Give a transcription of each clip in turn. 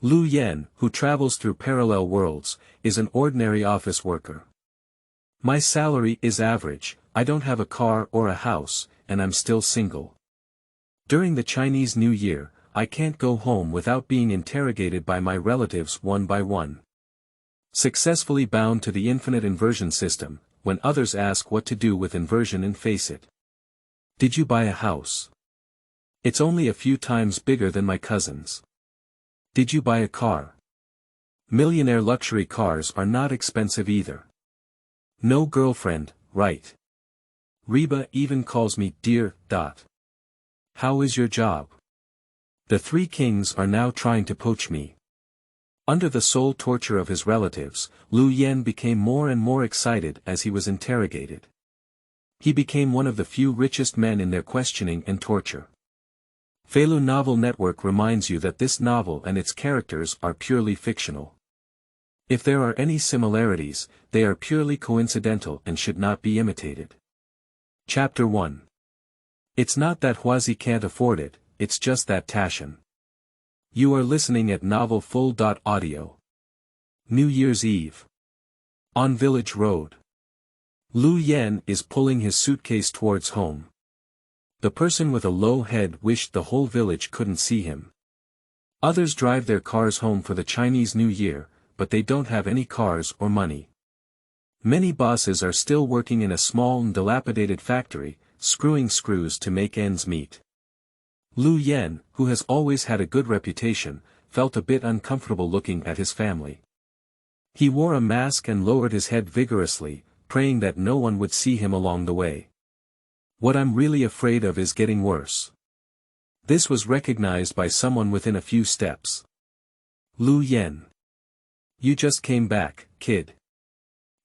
Liu Yan, who travels through parallel worlds, is an ordinary office worker. My salary is average, I don't have a car or a house, and I'm still single. During the Chinese New Year, I can't go home without being interrogated by my relatives one by one. Successfully bound to the infinite inversion system, when others ask what to do with inversion and face it. Did you buy a house? It's only a few times bigger than my cousin's. Did you buy a car? Millionaire luxury cars are not expensive either. No girlfriend, right? Reba even calls me dear. How is your job? The three kings are now trying to poach me. Under the soul torture of his relatives, Liu Yan became more and more excited as he was interrogated. He became one of the few richest men in their questioning and torture. Feilu Novel Network reminds you that this novel and its characters are purely fictional. If there are any similarities, they are purely coincidental and should not be imitated. Chapter 1. It's not that Huazi can't afford it, it's just that Tashan. You are listening at novelfull.audio. New Year's Eve. On Village Road. Liu Yan is pulling his suitcase towards home. The person with a low head wished the whole village couldn't see him. Others drive their cars home for the Chinese New Year, but they don't have any cars or money. Many bosses are still working in a small and dilapidated factory, screwing screws to make ends meet. Liu Yan, who has always had a good reputation, felt a bit uncomfortable looking at his family. He wore a mask and lowered his head vigorously, praying that no one would see him along the way. What I'm really afraid of is getting worse. This was recognized by someone within a few steps. Liu Yan. You just came back, kid.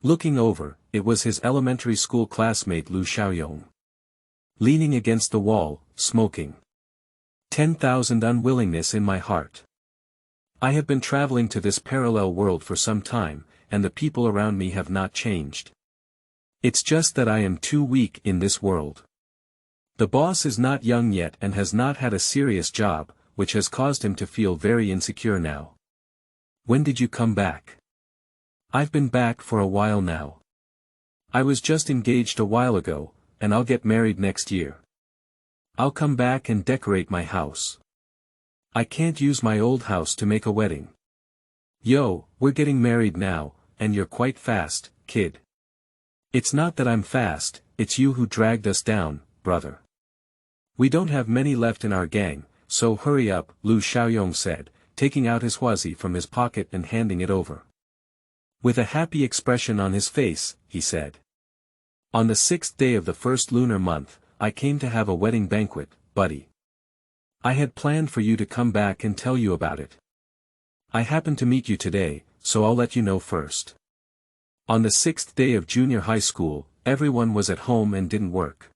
Looking over, it was his elementary school classmate Liu Xiaoliying. Leaning against the wall, smoking. 10,000 unwillingness in my heart. I have been traveling to this parallel world for some time, and the people around me have not changed. It's just that I am too weak in this world. The boss is not young yet and has not had a serious job, which has caused him to feel very insecure now. When did you come back? I've been back for a while now. I was just engaged a while ago, and I'll get married next year. I'll come back and decorate my house. I can't use my old house to make a wedding. Yo, we're getting married now, and you're quite fast, kid. It's not that I'm fast, it's you who dragged us down, brother. We don't have many left in our gang, so hurry up, Liu Xiaoliying said, taking out his Huazi from his pocket and handing it over. With a happy expression on his face, he said. On the 6th day of the first lunar month, I came to have a wedding banquet, buddy. I had planned for you to come back and tell you about it. I happened to meet you today, so I'll let you know first. On the 6th day of junior high school, everyone was at home and didn't work.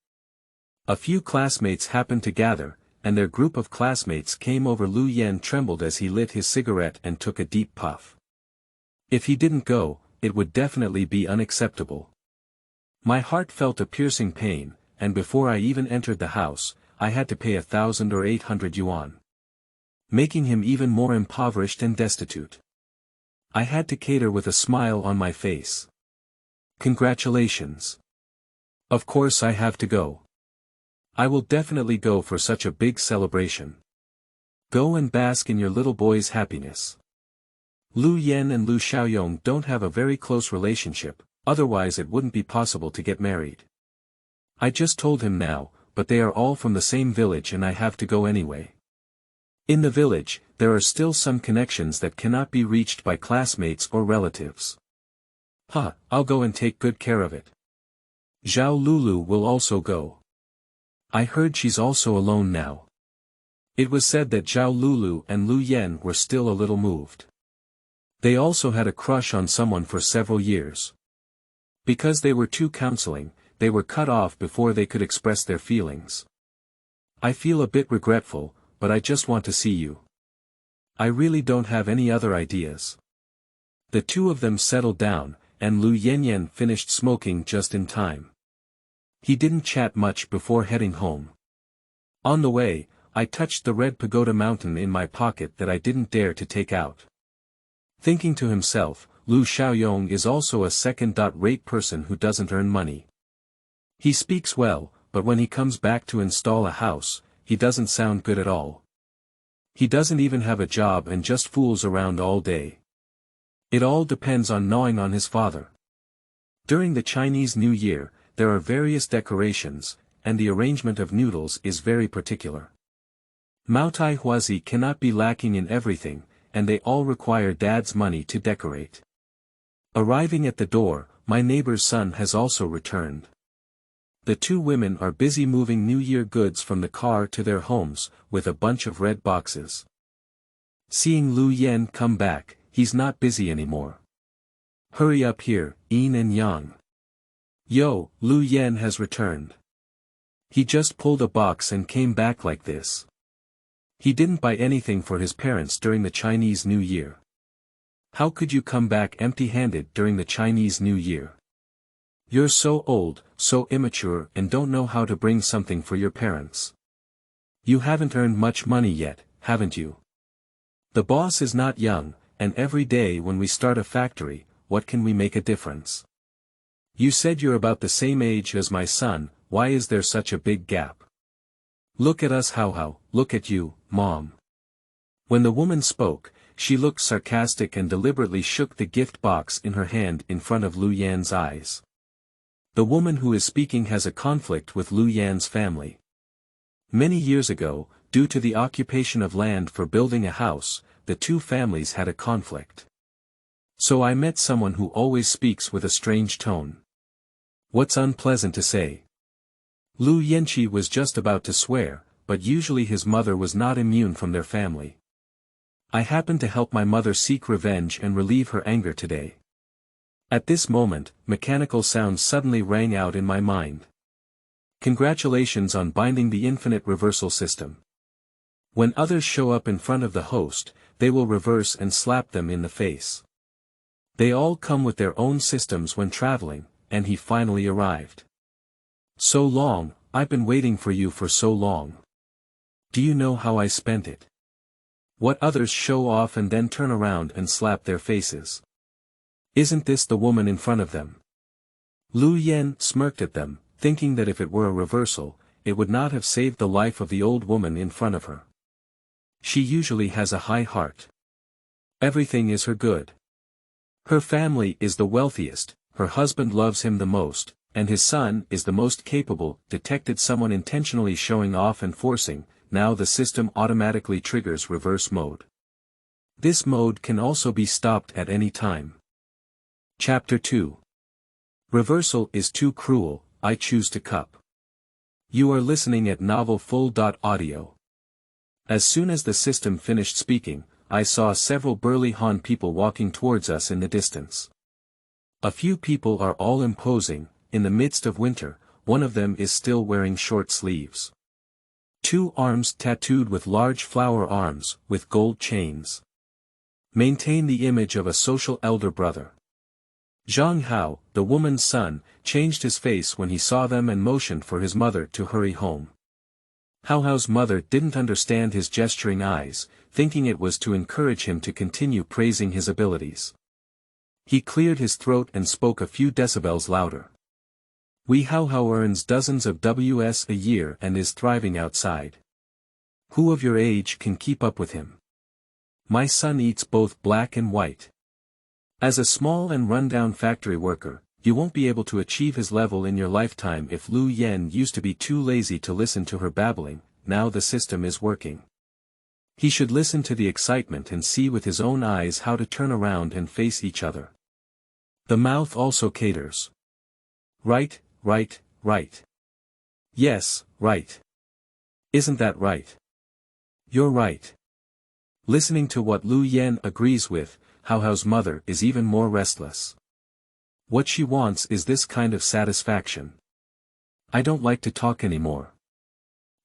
A few classmates happened to gather, and their group of classmates came over. Liu Yan trembled as he lit his cigarette and took a deep puff. If he didn't go, it would definitely be unacceptable. My heart felt a piercing pain, and before I even entered the house, I had to pay 1,000 or 800 yuan. Making him even more impoverished and destitute. I had to cater with a smile on my face. Congratulations. Of course I have to go. I will definitely go for such a big celebration. Go and bask in your little boy's happiness. Liu Yan and Liu Xiaoliying don't have a very close relationship, otherwise it wouldn't be possible to get married. I just told him now, but they are all from the same village and I have to go anyway. In the village, there are still some connections that cannot be reached by classmates or relatives. I'll go and take good care of it. Zhao Lulu will also go. I heard she's also alone now. It was said that Zhao Lulu and Liu Yan were still a little moved. They also had a crush on someone for several years. Because they were too counseling, they were cut off before they could express their feelings. I feel a bit regretful, but I just want to see you. I really don't have any other ideas. The two of them settled down, and Liu Yan finished smoking just in time. He didn't chat much before heading home. On the way, I touched the red pagoda mountain in my pocket that I didn't dare to take out. Thinking to himself, Liu Xiaoliying is also a second-rate person who doesn't earn money. He speaks well, but when he comes back to install a house, he doesn't sound good at all. He doesn't even have a job and just fools around all day. It all depends on gnawing on his father. During the Chinese New Year, there are various decorations, and the arrangement of noodles is very particular. Maotai Huazi cannot be lacking in everything, and they all require dad's money to decorate. Arriving at the door, my neighbor's son has also returned. The two women are busy moving New Year goods from the car to their homes, with a bunch of red boxes. Seeing Liu Yan come back, he's not busy anymore. Hurry up here, Yin and Yang. Yo, Liu Yan has returned. He just pulled a box and came back like this. He didn't buy anything for his parents during the Chinese New Year. How could you come back empty-handed during the Chinese New Year? You're so old, so immature, and don't know how to bring something for your parents. You haven't earned much money yet, haven't you? The boss is not young, and every day when we start a factory, what can we make a difference? You said you're about the same age as my son, why is there such a big gap? Look at us how, look at you, Mom. When the woman spoke, she looked sarcastic and deliberately shook the gift box in her hand in front of Liu Yan's eyes. The woman who is speaking has a conflict with Liu Yan's family. Many years ago, due to the occupation of land for building a house, the two families had a conflict. So I met someone who always speaks with a strange tone. What's unpleasant to say? Liu Yanqi was just about to swear, but usually his mother was not immune from their family. I happened to help my mother seek revenge and relieve her anger today. At this moment, mechanical sounds suddenly rang out in my mind. Congratulations on binding the infinite reversal system. When others show up in front of the host, they will reverse and slap them in the face. They all come with their own systems when traveling, and he finally arrived. So long, I've been waiting for you for so long. Do you know how I spent it? What others show off and then turn around and slap their faces. Isn't this the woman in front of them? Liu Yan smirked at them, thinking that if it were a reversal, it would not have saved the life of the old woman in front of her. She usually has a high heart. Everything is her good. Her family is the wealthiest, her husband loves him the most, and his son is the most capable. Detected someone intentionally showing off and forcing, now the system automatically triggers reverse mode. This mode can also be stopped at any time. Chapter 2. Reversal is too cruel, I choose to cup. You are listening at novel full.audio. As soon as the system finished speaking, I saw several burly Han people walking towards us in the distance. A few people are all imposing. In the midst of winter, one of them is still wearing short sleeves. Two arms tattooed with large flower arms, with gold chains. Maintain the image of a social elder brother. Zhang Hao, the woman's son, changed his face when he saw them and motioned for his mother to hurry home. Hao Hao's mother didn't understand his gesturing eyes, thinking it was to encourage him to continue praising his abilities. He cleared his throat and spoke a few decibels louder. Hao Hao earns dozens of WS a year and is thriving outside. Who of your age can keep up with him? My son eats both black and white. As a small and rundown factory worker, you won't be able to achieve his level in your lifetime. If Liu Yan used to be too lazy to listen to her babbling, now the system is working. He should listen to the excitement and see with his own eyes how to turn around and face each other. The mouth also caters. Right. Yes, right. Isn't that right? You're right. Listening to what Liu Yan agrees with, Hao Hao's mother is even more restless. What she wants is this kind of satisfaction. I don't like to talk anymore.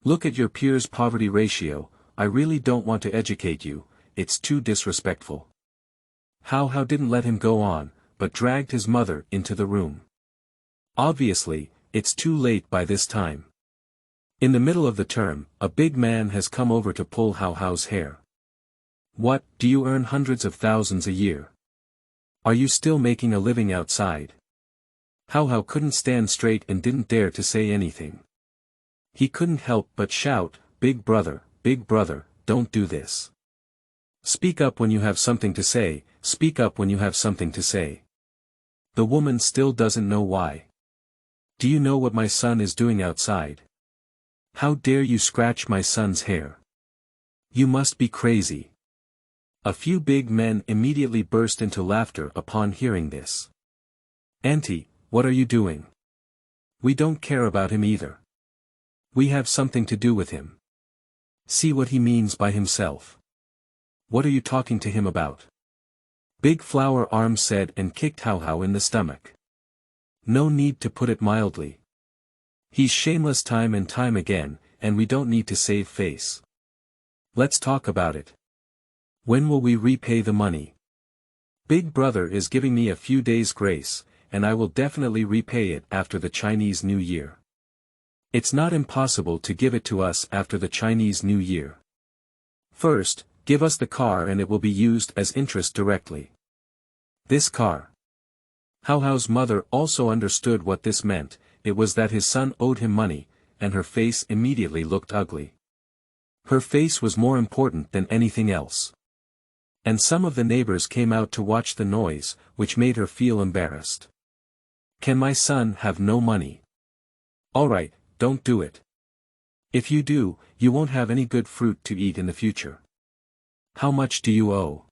Look at your peers' poverty ratio, I really don't want to educate you, it's too disrespectful. Hao Hao didn't let him go on, but dragged his mother into the room. Obviously, it's too late by this time. In the middle of the term, a big man has come over to pull Hao's hair. What, do you earn hundreds of thousands a year? Are you still making a living outside? Hao couldn't stand straight and didn't dare to say anything. He couldn't help but shout, big brother, don't do this. Speak up when you have something to say, speak up when you have something to say. The woman still doesn't know why. Do you know what my son is doing outside? How dare you scratch my son's hair? You must be crazy. A few big men immediately burst into laughter upon hearing this. Auntie, what are you doing? We don't care about him either. We have something to do with him. See what he means by himself. What are you talking to him about? Big Flower Arm said and kicked Hao in the stomach. No need to put it mildly. He's shameless time and time again, and we don't need to save face. Let's talk about it. When will we repay the money? Big brother is giving me a few days grace, and I will definitely repay it after the Chinese New Year. It's not impossible to give it to us after the Chinese New Year. First, give us the car and it will be used as interest directly. This car. Hao's mother also understood what this meant. It was that his son owed him money, and her face immediately looked ugly. Her face was more important than anything else. And some of the neighbors came out to watch the noise, which made her feel embarrassed. Can my son have no money? Alright, don't do it. If you do, you won't have any good fruit to eat in the future. How much do you owe?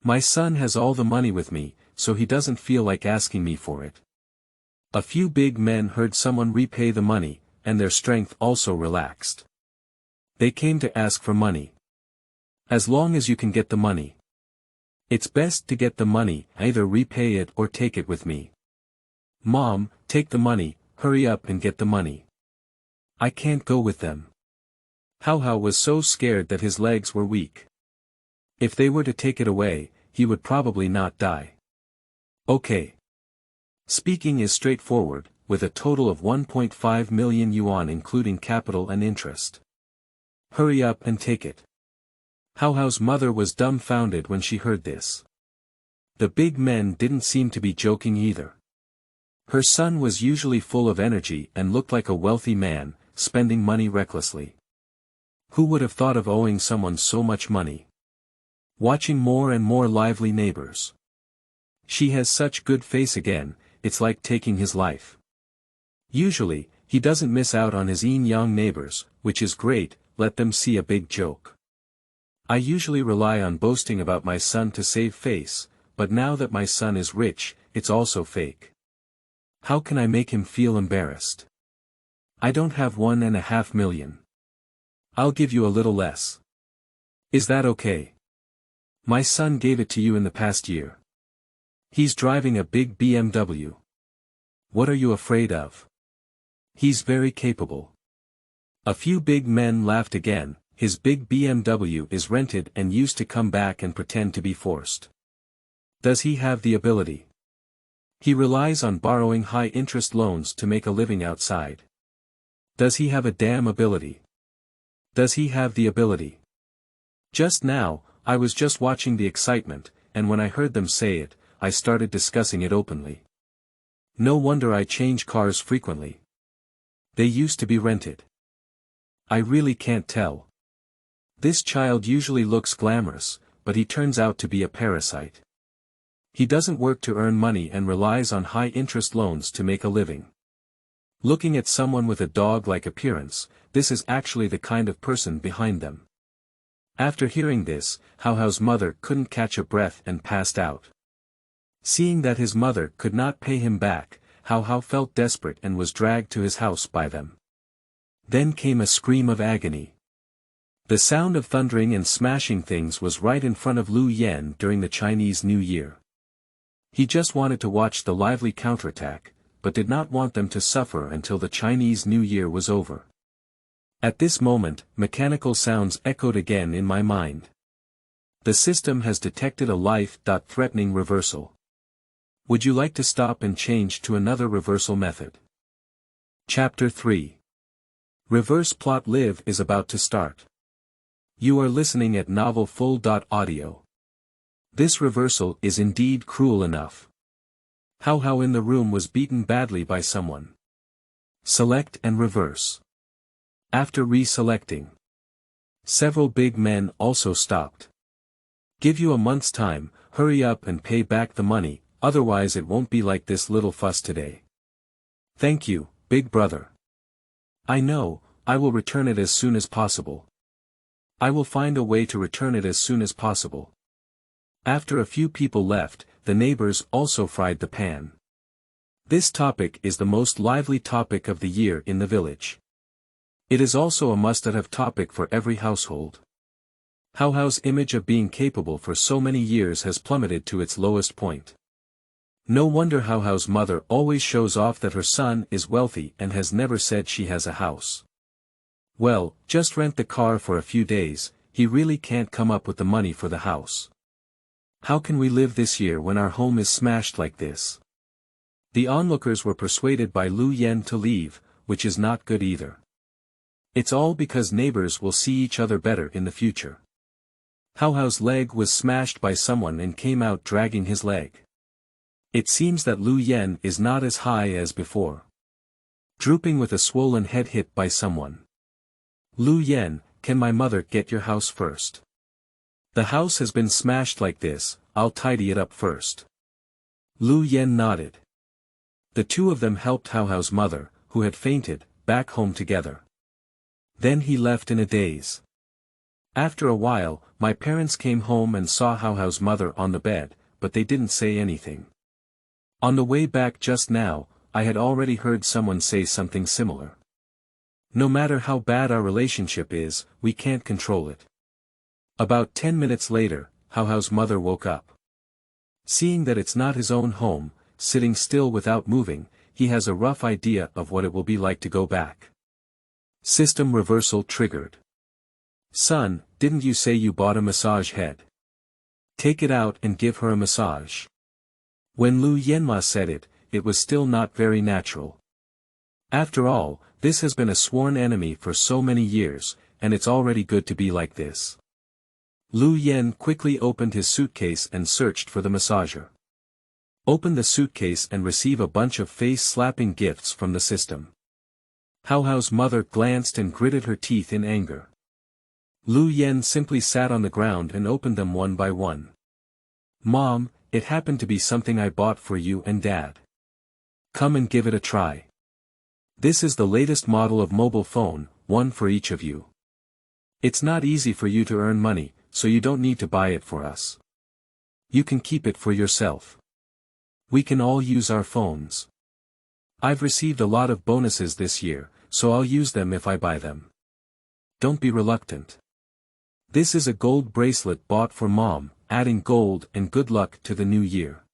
My son has all the money with me, so he doesn't feel like asking me for it. A few big men heard someone repay the money, and their strength also relaxed. They came to ask for money. As long as you can get the money. It's best to get the money, either repay it or take it with me. Mom, take the money, hurry up and get the money. I can't go with them. Hao was so scared that his legs were weak. If they were to take it away, he would probably not die. Okay. Speaking is straightforward, with a total of 1.5 million yuan including capital and interest. Hurry up and take it. Hao's mother was dumbfounded when she heard this. The big men didn't seem to be joking either. Her son was usually full of energy and looked like a wealthy man, spending money recklessly. Who would have thought of owing someone so much money? Watching more and more lively neighbors. She has such good face again, it's like taking his life. Usually, he doesn't miss out on his young neighbors, which is great, let them see a big joke. I usually rely on boasting about my son to save face, but now that my son is rich, it's also fake. How can I make him feel embarrassed? I don't have 1.5 million. I'll give you a little less. Is that okay? My son gave it to you in the past year. He's driving a big BMW. What are you afraid of? He's very capable. A few big men laughed again. His big BMW is rented and used to come back and pretend to be forced. Does he have the ability? He relies on borrowing high-interest loans to make a living outside. Does he have a damn ability? Does he have the ability? Just now, I was just watching the excitement, and when I heard them say it, I started discussing it openly. No wonder I change cars frequently. They used to be rented. I really can't tell. This child usually looks glamorous, but he turns out to be a parasite. He doesn't work to earn money and relies on high-interest loans to make a living. Looking at someone with a dog-like appearance, this is actually the kind of person behind them. After hearing this, Hao's mother couldn't catch a breath and passed out. Seeing that his mother could not pay him back, Hao felt desperate and was dragged to his house by them. Then came a scream of agony. The sound of thundering and smashing things was right in front of Liu Yan during the Chinese New Year. He just wanted to watch the lively counterattack, but did not want them to suffer until the Chinese New Year was over. At this moment, mechanical sounds echoed again in my mind. The system has detected a life-threatening reversal. Would you like to stop and change to another reversal method? Chapter 3. Reverse plot live is about to start. You are listening at novel full.audio. This reversal is indeed cruel enough. How in the room was beaten badly by someone. Select and reverse. After reselecting, several big men also stopped. Give you a month's time, hurry up and pay back the money, otherwise it won't be like this little fuss today. Thank you, big brother. I know, I will return it as soon as possible. I will find a way to return it as soon as possible. After a few people left, the neighbors also fried the pan. This topic is the most lively topic of the year in the village. It is also a must-have topic for every household. Hao's image of being capable for so many years has plummeted to its lowest point. No wonder Hao's mother always shows off that her son is wealthy and has never said she has a house. Well, just rent the car for a few days, he really can't come up with the money for the house. How can we live this year when our home is smashed like this? The onlookers were persuaded by Liu Yan to leave, which is not good either. It's all because neighbors will see each other better in the future. Hao's leg was smashed by someone and came out dragging his leg. It seems that Liu Yan is not as high as before. Drooping with a swollen head hit by someone. Liu Yan, can my mother get your house first? The house has been smashed like this, I'll tidy it up first. Liu Yan nodded. The two of them helped Hao's mother, who had fainted, back home together. Then he left in a daze. After a while, my parents came home and saw Hao's mother on the bed, but they didn't say anything. On the way back just now, I had already heard someone say something similar. No matter how bad our relationship is, we can't control it. About 10 minutes later, Hao's mother woke up. Seeing that it's not his own home, sitting still without moving, he has a rough idea of what it will be like to go back. System reversal triggered. Son, didn't you say you bought a massage head? Take it out and give her a massage. When Liu Yan said it, it was still not very natural. After all, this has been a sworn enemy for so many years, and it's already good to be like this. Liu Yan quickly opened his suitcase and searched for the massager. Open the suitcase and receive a bunch of face-slapping gifts from the system. Hao's mother glanced and gritted her teeth in anger. Liu Yan simply sat on the ground and opened them one by one. Mom, it happened to be something I bought for you and Dad. Come and give it a try. This is the latest model of mobile phone, one for each of you. It's not easy for you to earn money, so you don't need to buy it for us. You can keep it for yourself. We can all use our phones. I've received a lot of bonuses this year, so I'll use them if I buy them. Don't be reluctant. This is a gold bracelet bought for Mom, adding gold and good luck to the new year.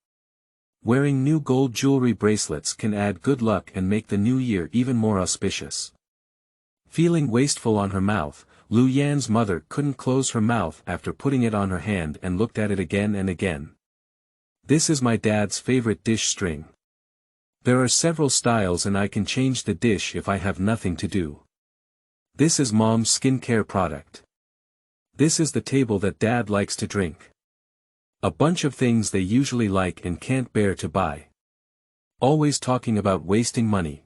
Wearing new gold jewelry bracelets can add good luck and make the new year even more auspicious. Feeling wasteful on her mouth, Liu Yan's mother couldn't close her mouth after putting it on her hand and looked at it again and again. This is my dad's favorite dish string. There are several styles and I can change the dish if I have nothing to do. This is Mom's skincare product. This is the table that Dad likes to drink. A bunch of things they usually like and can't bear to buy. Always talking about wasting money.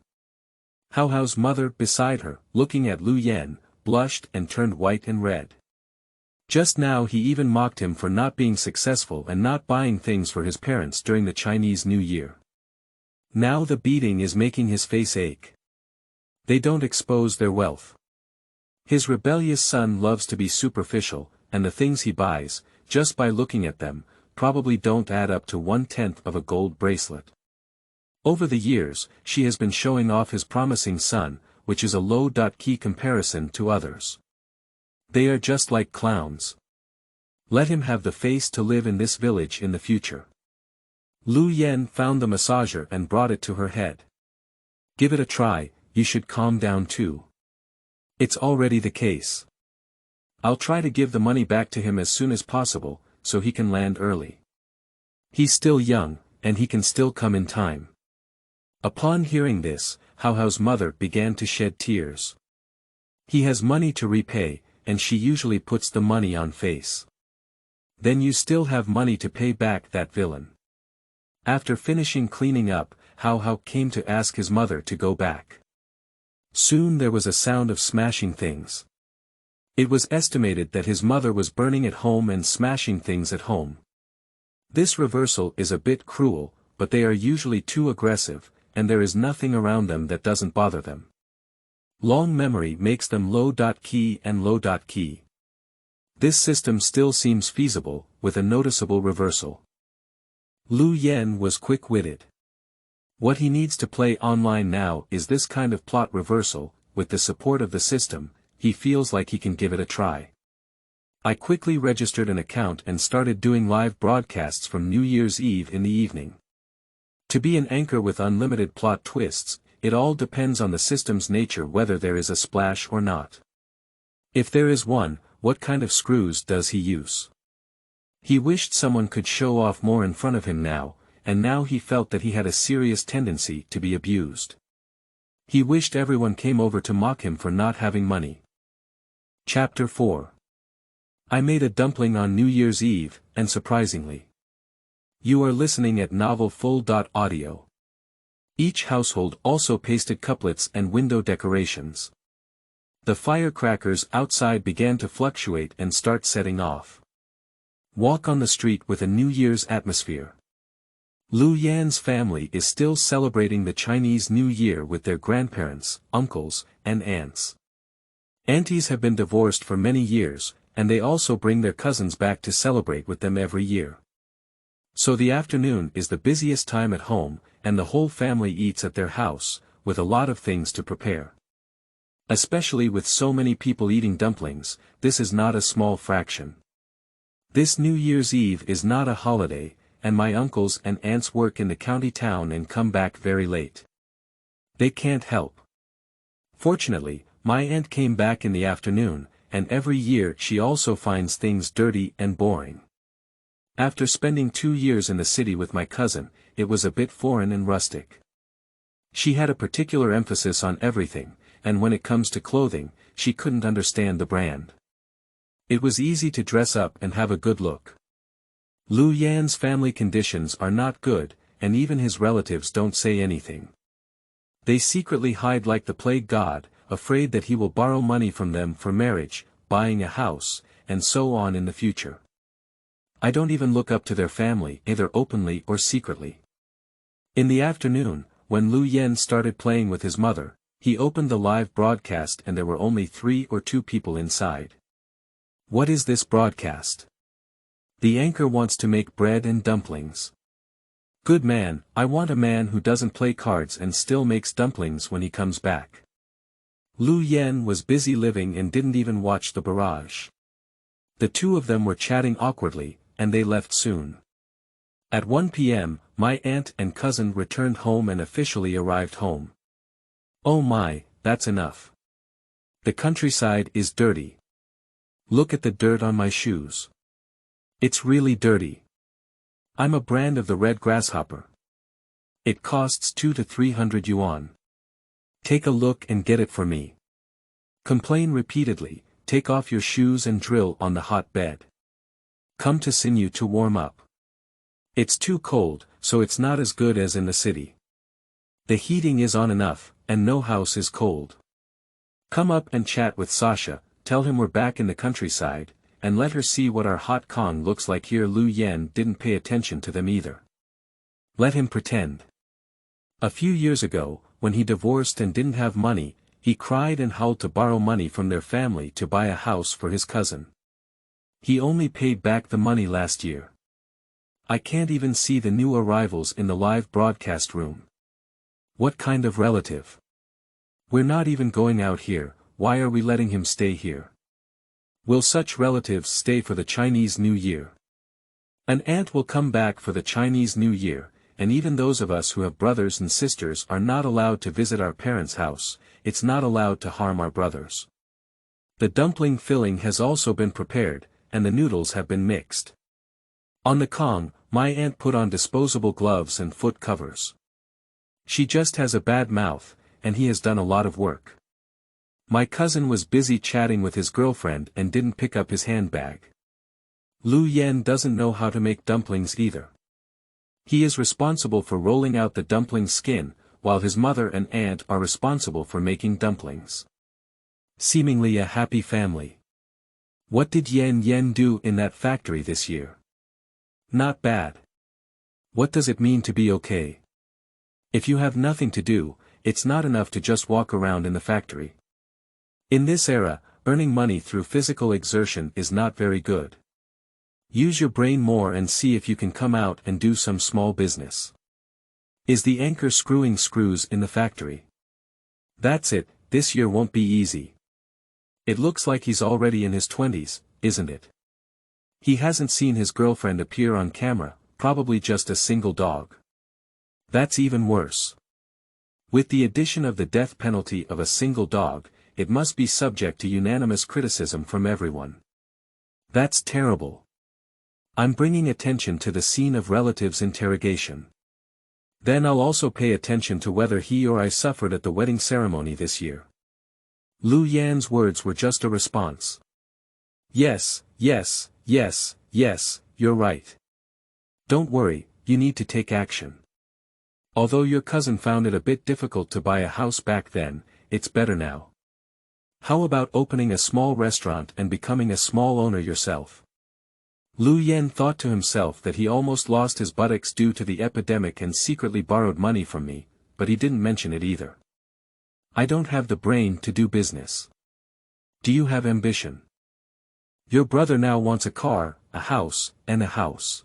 Hao's mother beside her, looking at Liu Yan, blushed and turned white and red. Just now he even mocked him for not being successful and not buying things for his parents during the Chinese New Year. Now the beating is making his face ache. They don't expose their wealth. His rebellious son loves to be superficial, and the things he buys, just by looking at them, probably don't add up to 1/10 of a gold bracelet. Over the years, she has been showing off his promising son, which is a low-key comparison to others. They are just like clowns. Let him have the face to live in this village in the future. Liu Yan found the massager and brought it to her head. Give it a try, you should calm down too. It's already the case. I'll try to give the money back to him as soon as possible, so he can land early. He's still young, and he can still come in time. Upon hearing this, Hao's mother began to shed tears. He has money to repay, and she usually puts the money on face. Then you still have money to pay back that villain. After finishing cleaning up, Hao came to ask his mother to go back. Soon there was a sound of smashing things. It was estimated that his mother was burning at home and smashing things at home. This reversal is a bit cruel, but they are usually too aggressive, and there is nothing around them that doesn't bother them. Long memory makes them low.key and low.key. This system still seems feasible, with a noticeable reversal. Liu Yan was quick-witted. What he needs to play online now is this kind of plot reversal. With the support of the system, he feels like he can give it a try. I quickly registered an account and started doing live broadcasts from New Year's Eve in the evening. To be an anchor with unlimited plot twists, it all depends on the system's nature, whether there is a splash or not. If there is one, what kind of screws does he use? He wished someone could show off more in front of him now, and now he felt that he had a serious tendency to be abused. He wished everyone came over to mock him for not having money. Chapter 4. I made a dumpling on New Year's Eve, and surprisingly. You are listening at Novel Full.audio. Each household also pasted couplets and window decorations. The firecrackers outside began to fluctuate and start setting off. Walk on the street with a New Year's atmosphere. Liu Yan's family is still celebrating the Chinese New Year with their grandparents, uncles, and aunts. Aunties have been divorced for many years, and they also bring their cousins back to celebrate with them every year. So the afternoon is the busiest time at home, and the whole family eats at their house, with a lot of things to prepare. Especially with so many people eating dumplings, this is not a small fraction. This New Year's Eve is not a holiday, and my uncles and aunts work in the county town and come back very late. They can't help. Fortunately, my aunt came back in the afternoon, and every year she also finds things dirty and boring. After spending 2 years in the city with my cousin, it was a bit foreign and rustic. She had a particular emphasis on everything, and when it comes to clothing, she couldn't understand the brand. It was easy to dress up and have a good look. Liu Yan's family conditions are not good, and even his relatives don't say anything. They secretly hide like the plague god, afraid that he will borrow money from them for marriage, buying a house, and so on in the future. I don't even look up to their family, either openly or secretly. In the afternoon, when Liu Yan started playing with his mother, he opened the live broadcast and there were only 3 or 2 people inside. What is this broadcast? The anchor wants to make bread and dumplings. Good man, I want a man who doesn't play cards and still makes dumplings when he comes back. Liu Yan was busy living and didn't even watch the barrage. The two of them were chatting awkwardly, and they left soon. At 1 p.m., my aunt and cousin returned home and officially arrived home. Oh my, that's enough. The countryside is dirty. Look at the dirt on my shoes. It's really dirty. I'm a brand of the red grasshopper. It costs 200 to 300 yuan. Take a look and get it for me. Complain repeatedly, take off your shoes and drill on the hot bed. Come to Sinew to warm up. It's too cold, so it's not as good as in the city. The heating is on enough, and no house is cold. Come up and chat with Sasha, tell him we're back in the countryside, and let her see what our hot Kong looks like here. Liu Yan didn't pay attention to them either. Let him pretend. A few years ago, when he divorced and didn't have money, he cried and howled to borrow money from their family to buy a house for his cousin. He only paid back the money last year. I can't even see the new arrivals in the live broadcast room. What kind of relative? We're not even going out here, why are we letting him stay here? Will such relatives stay for the Chinese New Year? An aunt will come back for the Chinese New Year, and even those of us who have brothers and sisters are not allowed to visit our parents' house, it's not allowed to harm our brothers. The dumpling filling has also been prepared, and the noodles have been mixed. On the Kong, my aunt put on disposable gloves and foot covers. She just has a bad mouth, and he has done a lot of work. My cousin was busy chatting with his girlfriend and didn't pick up his handbag. Liu Yan doesn't know how to make dumplings either. He is responsible for rolling out the dumpling skin, while his mother and aunt are responsible for making dumplings. Seemingly a happy family. What did Yan do in that factory this year? Not bad. What does it mean to be okay? If you have nothing to do, it's not enough to just walk around in the factory. In this era, earning money through physical exertion is not very good. Use your brain more and see if you can come out and do some small business. Is the anchor screwing screws in the factory? That's it, this year won't be easy. It looks like he's already in his 20s, isn't it? He hasn't seen his girlfriend appear on camera, probably just a single dog. That's even worse. With the addition of the death penalty of a single dog, it must be subject to unanimous criticism from everyone. That's terrible. I'm bringing attention to the scene of relatives' interrogation. Then I'll also pay attention to whether he or I suffered at the wedding ceremony this year. Liu Yan's words were just a response. Yes, yes, yes, yes, you're right. Don't worry, you need to take action. Although your cousin found it a bit difficult to buy a house back then, it's better now. How about opening a small restaurant and becoming a small owner yourself? Liu Yan thought to himself that he almost lost his buttocks due to the epidemic and secretly borrowed money from me, but he didn't mention it either. I don't have the brain to do business. Do you have ambition? Your brother now wants a car, a house, and a house.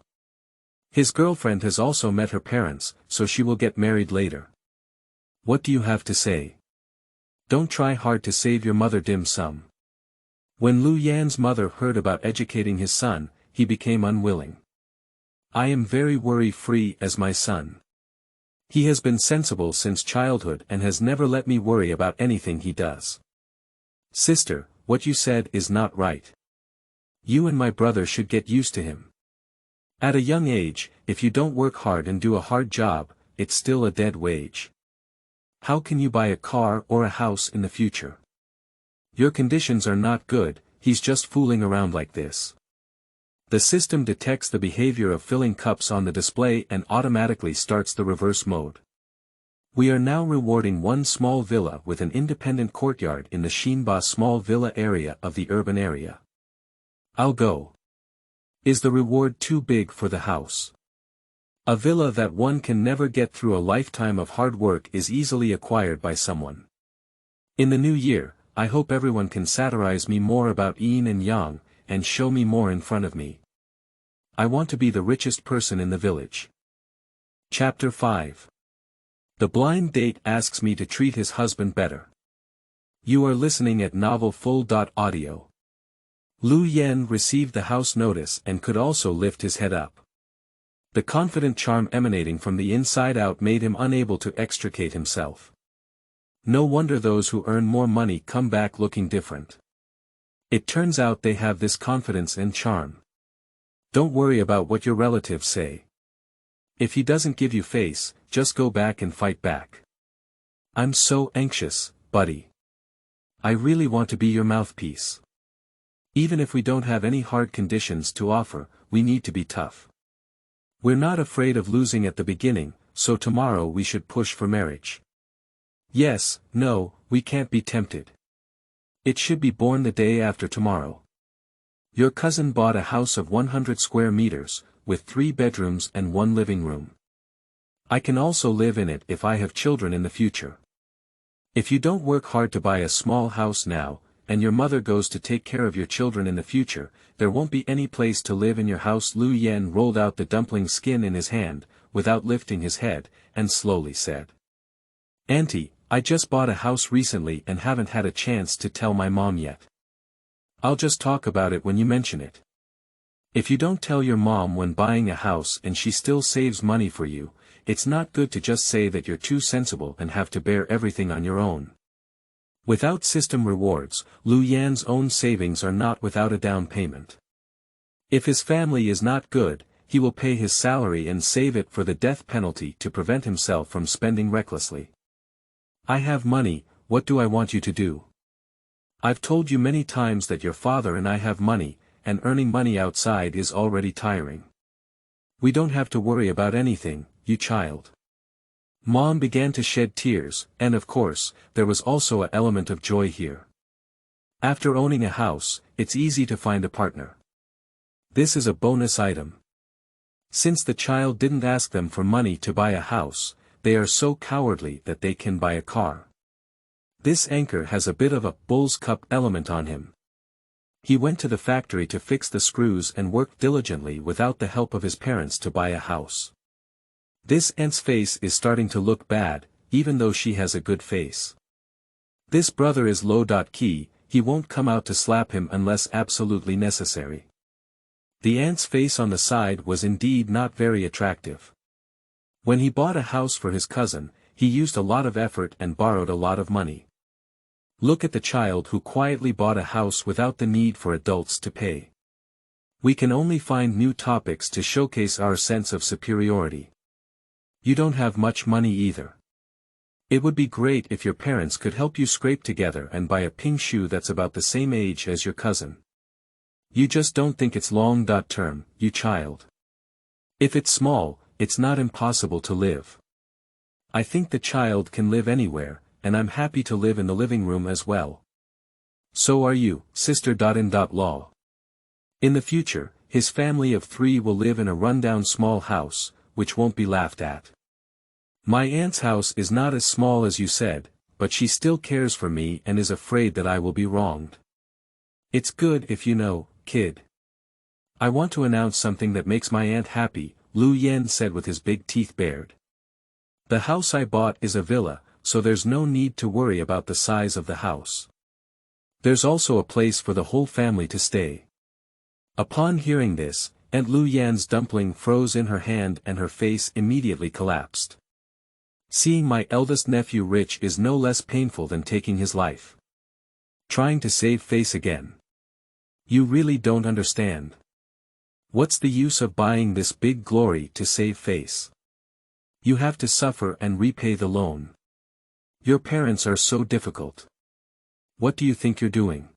His girlfriend has also met her parents, so she will get married later. What do you have to say? Don't try hard to save your mother dim sum. When Liu Yan's mother heard about educating his son, he became unwilling. I am very worry-free as my son. He has been sensible since childhood and has never let me worry about anything he does. Sister, what you said is not right. You and my brother should get used to him. At a young age, if you don't work hard and do a hard job, it's still a dead wage. How can you buy a car or a house in the future? Your conditions are not good, he's just fooling around like this. The system detects the behavior of filling cups on the display and automatically starts the reverse mode. We are now rewarding one small villa with an independent courtyard in the Xinba small villa area of the urban area. I'll go. Is the reward too big for the house? A villa that one can never get through a lifetime of hard work is easily acquired by someone. In the new year, I hope everyone can satirize me more about yin and yang, and show me more in front of me. I want to be the richest person in the village. Chapter 5. The blind date asks me to treat his husband better. You are listening at novel full.audio. Liu Yan received the house notice and could also lift his head up. The confident charm emanating from the inside out made him unable to extricate himself. No wonder those who earn more money come back looking different. It turns out they have this confidence and charm. Don't worry about what your relatives say. If he doesn't give you face, just go back and fight back. I'm so anxious, buddy. I really want to be your mouthpiece. Even if we don't have any hard conditions to offer, we need to be tough. We're not afraid of losing at the beginning, so tomorrow we should push for marriage. Yes, no, we can't be tempted. It should be born the day after tomorrow. Your cousin bought a house of 100 square meters, with 3 bedrooms and 1 living room. I can also live in it if I have children in the future. If you don't work hard to buy a small house now, and your mother goes to take care of your children in the future, there won't be any place to live in your house. Liu Yan rolled out the dumpling skin in his hand, without lifting his head, and slowly said. Auntie, I just bought a house recently and haven't had a chance to tell my mom yet. I'll just talk about it when you mention it. If you don't tell your mom when buying a house and she still saves money for you, it's not good to just say that you're too sensible and have to bear everything on your own. Without system rewards, Liu Yan's own savings are not without a down payment. If his family is not good, he will pay his salary and save it for the death penalty to prevent himself from spending recklessly. I have money, what do I want you to do? I've told you many times that your father and I have money, and earning money outside is already tiring. We don't have to worry about anything, you child. Mom began to shed tears, and of course, there was also an element of joy here. After owning a house, it's easy to find a partner. This is a bonus item. Since the child didn't ask them for money to buy a house, they are so cowardly that they can buy a car. This anchor has a bit of a bull's cup element on him. He went to the factory to fix the screws and worked diligently without the help of his parents to buy a house. This aunt's face is starting to look bad, even though she has a good face. This brother is low-key, he won't come out to slap him unless absolutely necessary. The aunt's face on the side was indeed not very attractive. When he bought a house for his cousin, he used a lot of effort and borrowed a lot of money. Look at the child who quietly bought a house without the need for adults to pay. We can only find new topics to showcase our sense of superiority. You don't have much money either. It would be great if your parents could help you scrape together and buy a pink shoe that's about the same age as your cousin. You just don't think it's long-term, you child. If it's small, it's not impossible to live. I think the child can live anywhere, and I'm happy to live in the living room as well. So are you, sister.in.law. In the future, his family of 3 will live in a rundown small house, which won't be laughed at. My aunt's house is not as small as you said, but she still cares for me and is afraid that I will be wronged. It's good if you know, kid. I want to announce something that makes my aunt happy, Liu Yan said with his big teeth bared. The house I bought is a villa, so there's no need to worry about the size of the house. There's also a place for the whole family to stay. Upon hearing this, Aunt Liu Yan's dumpling froze in her hand and her face immediately collapsed. Seeing my eldest nephew rich is no less painful than taking his life. Trying to save face again. You really don't understand. What's the use of buying this big glory to save face? You have to suffer and repay the loan. Your parents are so difficult. What do you think you're doing?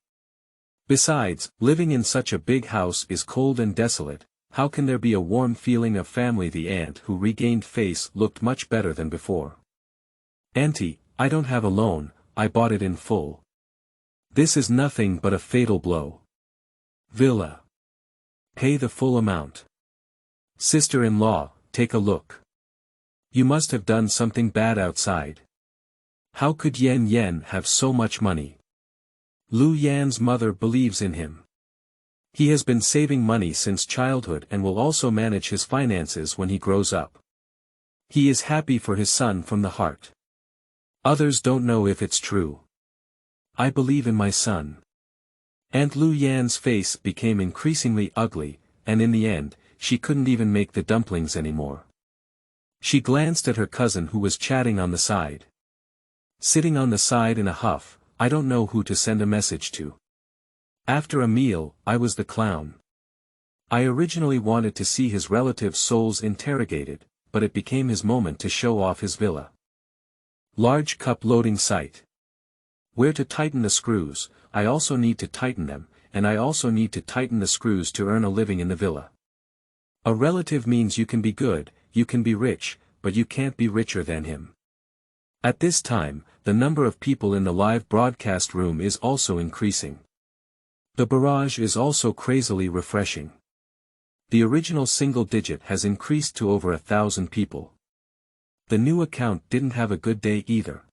Besides, living in such a big house is cold and desolate. How can there be a warm feeling of family? The aunt who regained face looked much better than before. Auntie, I don't have a loan, I bought it in full. This is nothing but a fatal blow. Villa. Pay the full amount. Sister-in-law, take a look. You must have done something bad outside. How could Yan have so much money? Liu Yan's mother believes in him. He has been saving money since childhood and will also manage his finances when he grows up. He is happy for his son from the heart. Others don't know if it's true. I believe in my son. Aunt Liu Yan's face became increasingly ugly, and in the end, she couldn't even make the dumplings anymore. She glanced at her cousin who was chatting on the side. Sitting on the side in a huff, I don't know who to send a message to. After a meal, I was the clown. I originally wanted to see his relatives' souls interrogated, but it became his moment to show off his villa. Large cup loading site. Where to tighten the screws, I also need to tighten them, and I also need to tighten the screws to earn a living in the villa. A relative means you can be good, you can be rich, but you can't be richer than him. At this time, the number of people in the live broadcast room is also increasing. The barrage is also crazily refreshing. The original single digit has increased to over 1,000 people. The new account didn't have a good day either.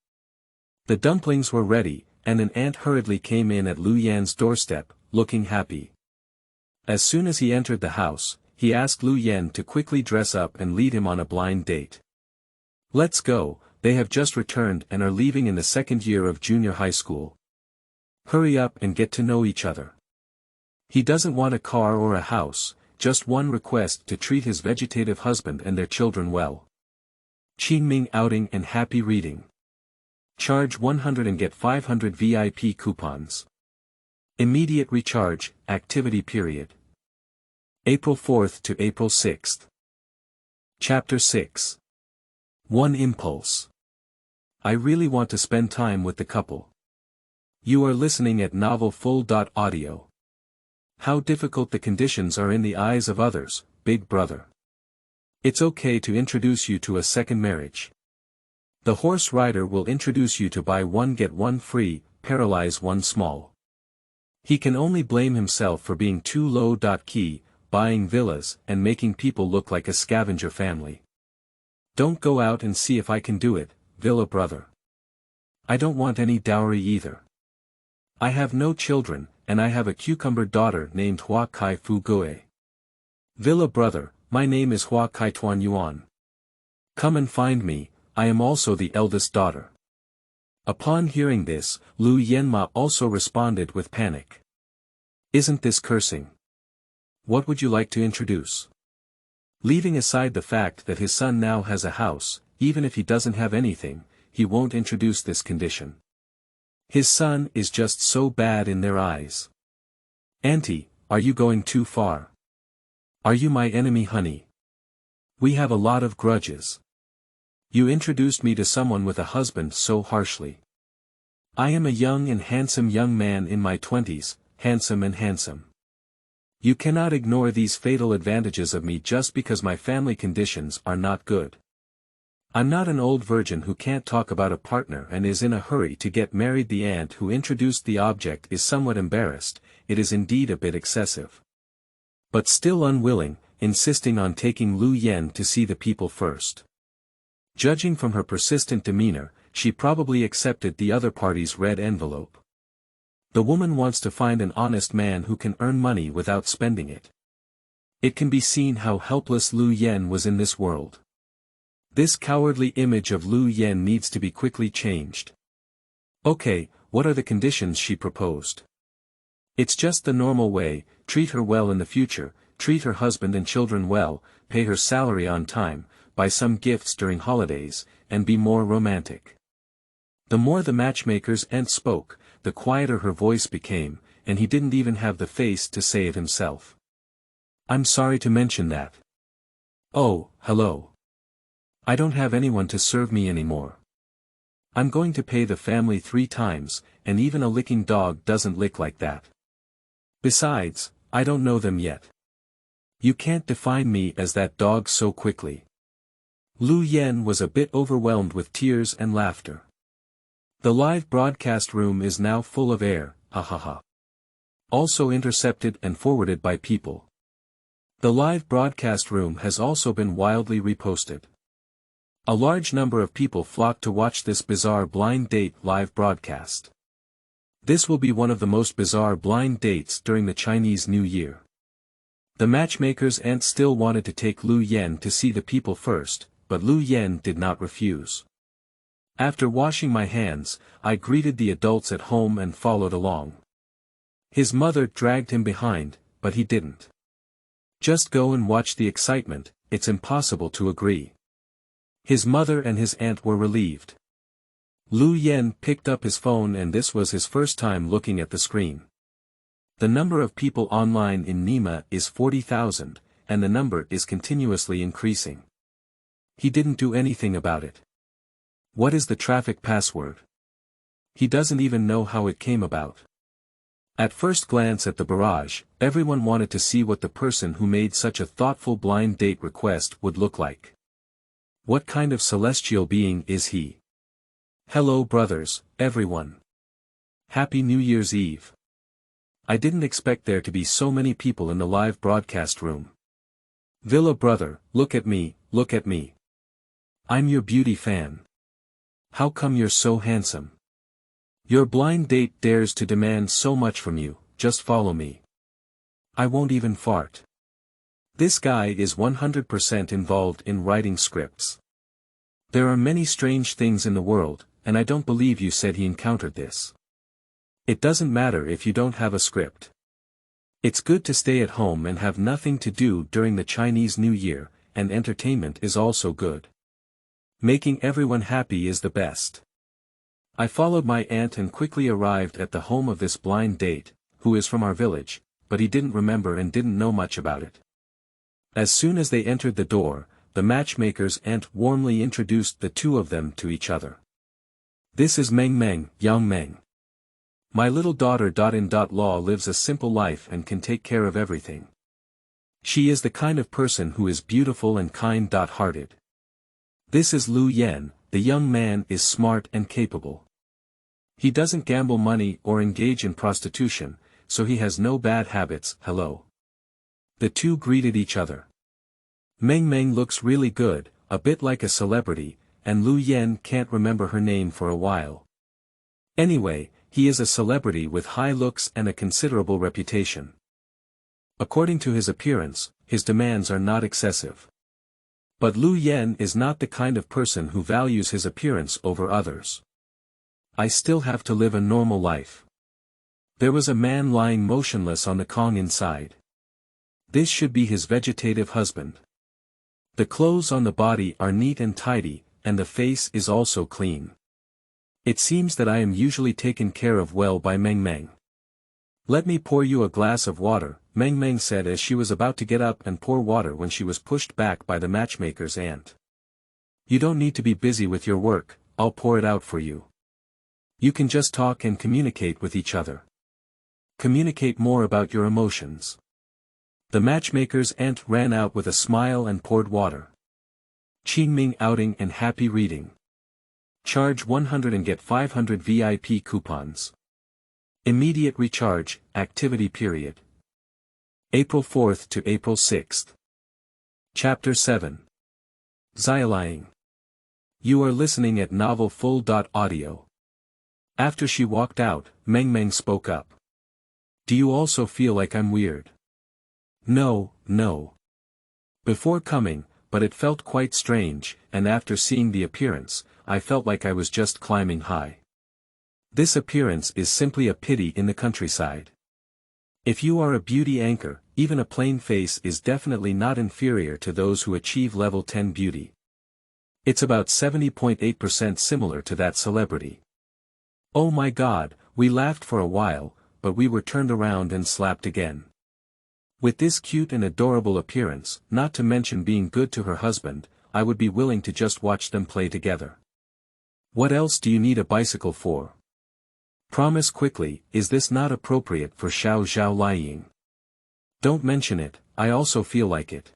The dumplings were ready, and an aunt hurriedly came in at Liu Yan's doorstep, looking happy. As soon as he entered the house, he asked Liu Yan to quickly dress up and lead him on a blind date. Let's go, they have just returned and are leaving in the second year of junior high school. Hurry up and get to know each other. He doesn't want a car or a house, just one request: to treat his vegetative husband and their children well. Qingming outing and happy reading. Charge 100 and get 500 VIP coupons. Immediate recharge, activity period. April 4th to April 6th. Chapter 6. One impulse. I really want to spend time with the couple. You are listening at Novel Full.audio. How difficult the conditions are in the eyes of others, Big Brother. It's okay to introduce you to a second marriage. The horse rider will introduce you to buy one get one free, paralyze one small. He can only blame himself for being too low. Key, buying villas and making people look like a scavenger family. Don't go out and see if I can do it, Villa Brother. I don't want any dowry either. I have no children, and I have a cucumber daughter named Hua Kai Fu Gue. Villa Brother, my name is Hua Kai Tuan Yuan. Come and find me, I am also the eldest daughter. Upon hearing this, Liu Yan also responded with panic. Isn't this cursing? What would you like to introduce? Leaving aside the fact that his son now has a house, even if he doesn't have anything, he won't introduce this condition. His son is just so bad in their eyes. Auntie, are you going too far? Are you my enemy, honey? We have a lot of grudges. You introduced me to someone with a husband so harshly. I am a young and handsome young man in my 20s, handsome and handsome. You cannot ignore these fatal advantages of me just because my family conditions are not good. I'm not an old virgin who can't talk about a partner and is in a hurry to get married. The aunt who introduced the object is somewhat embarrassed, it is indeed a bit excessive. But still unwilling, insisting on taking Liu Yan to see the people first. Judging from her persistent demeanor, she probably accepted the other party's red envelope. The woman wants to find an honest man who can earn money without spending it. It can be seen how helpless Liu Yan was in this world. This cowardly image of Liu Yan needs to be quickly changed. Okay, what are the conditions she proposed? It's just the normal way: treat her well in the future, treat her husband and children well, pay her salary on time, buy some gifts during holidays, and be more romantic. The more the matchmaker's aunt spoke, the quieter her voice became, and he didn't even have the face to say it himself. I'm sorry to mention that. Oh, hello. I don't have anyone to serve me anymore. I'm going to pay the family 3 times, and even a licking dog doesn't lick like that. Besides, I don't know them yet. You can't define me as that dog so quickly. Liu Yan was a bit overwhelmed with tears and laughter. The live broadcast room is now full of air, ha ha ha. Also intercepted and forwarded by people. The live broadcast room has also been wildly reposted. A large number of people flock to watch this bizarre blind date live broadcast. This will be one of the most bizarre blind dates during the Chinese New Year. The matchmaker's aunt still wanted to take Liu Yan to see the people first, but Liu Yan did not refuse. After washing my hands, I greeted the adults at home and followed along. His mother dragged him behind, but he didn't. Just go and watch the excitement, it's impossible to agree. His mother and his aunt were relieved. Liu Yan picked up his phone, and this was his first time looking at the screen. The number of people online in Nima is 40,000, and the number is continuously increasing. He didn't do anything about it. What is the traffic password? He doesn't even know how it came about. At first glance at the barrage, everyone wanted to see what the person who made such a thoughtful blind date request would look like. What kind of celestial being is he? Hello brothers, everyone. Happy New Year's Eve. I didn't expect there to be so many people in the live broadcast room. Villa Brother, look at me, look at me. I'm your beauty fan. How come you're so handsome? Your blind date dares to demand so much from you, just follow me. I won't even fart. This guy is 100% involved in writing scripts. There are many strange things in the world, and I don't believe you said he encountered this. It doesn't matter if you don't have a script. It's good to stay at home and have nothing to do during the Chinese New Year, and entertainment is also good. Making everyone happy is the best. I followed my aunt and quickly arrived at the home of this blind date, who is from our village, but he didn't remember and didn't know much about it. As soon as they entered the door, the matchmaker's aunt warmly introduced the two of them to each other. This is Meng Meng, Yang Meng. My little daughter.in.law lives a simple life and can take care of everything. She is the kind of person who is beautiful and kind-hearted. This is Liu Yan. The young man is smart and capable. He doesn't gamble money or engage in prostitution, so he has no bad habits. Hello. The two greeted each other. Meng looks really good, a bit like a celebrity, and Liu Yan can't remember her name for a while. Anyway, he is a celebrity with high looks and a considerable reputation. According to his appearance, his demands are not excessive. But Liu Yan is not the kind of person who values his appearance over others. I still have to live a normal life. There was a man lying motionless on the Kong inside. This should be his vegetative husband. The clothes on the body are neat and tidy, and the face is also clean. It seems that I am usually taken care of well by Meng. Let me pour you a glass of water, Meng said as she was about to get up and pour water when she was pushed back by the matchmaker's aunt. You don't need to be busy with your work, I'll pour it out for you. You can just talk and communicate with each other. Communicate more about your emotions. The matchmaker's aunt ran out with a smile and poured water. Qingming outing and happy reading. Charge 100 and get 500 VIP coupons. Immediate recharge, activity period. April 4th to April 6th. Chapter 7. Xiaoliying. You are listening at novel full.audio. After she walked out, Meng spoke up. Do you also feel like I'm weird? No. Before coming, but it felt quite strange, and after seeing the appearance, I felt like I was just climbing high. This appearance is simply a pity in the countryside. If you are a beauty anchor, even a plain face is definitely not inferior to those who achieve level 10 beauty. It's about 70.8% similar to that celebrity. Oh my god, we laughed for a while, but we were turned around and slapped again. With this cute and adorable appearance, not to mention being good to her husband, I would be willing to just watch them play together. What else do you need a bicycle for? Promise quickly, is this not appropriate for Xiaoliying? Don't mention it, I also feel like it.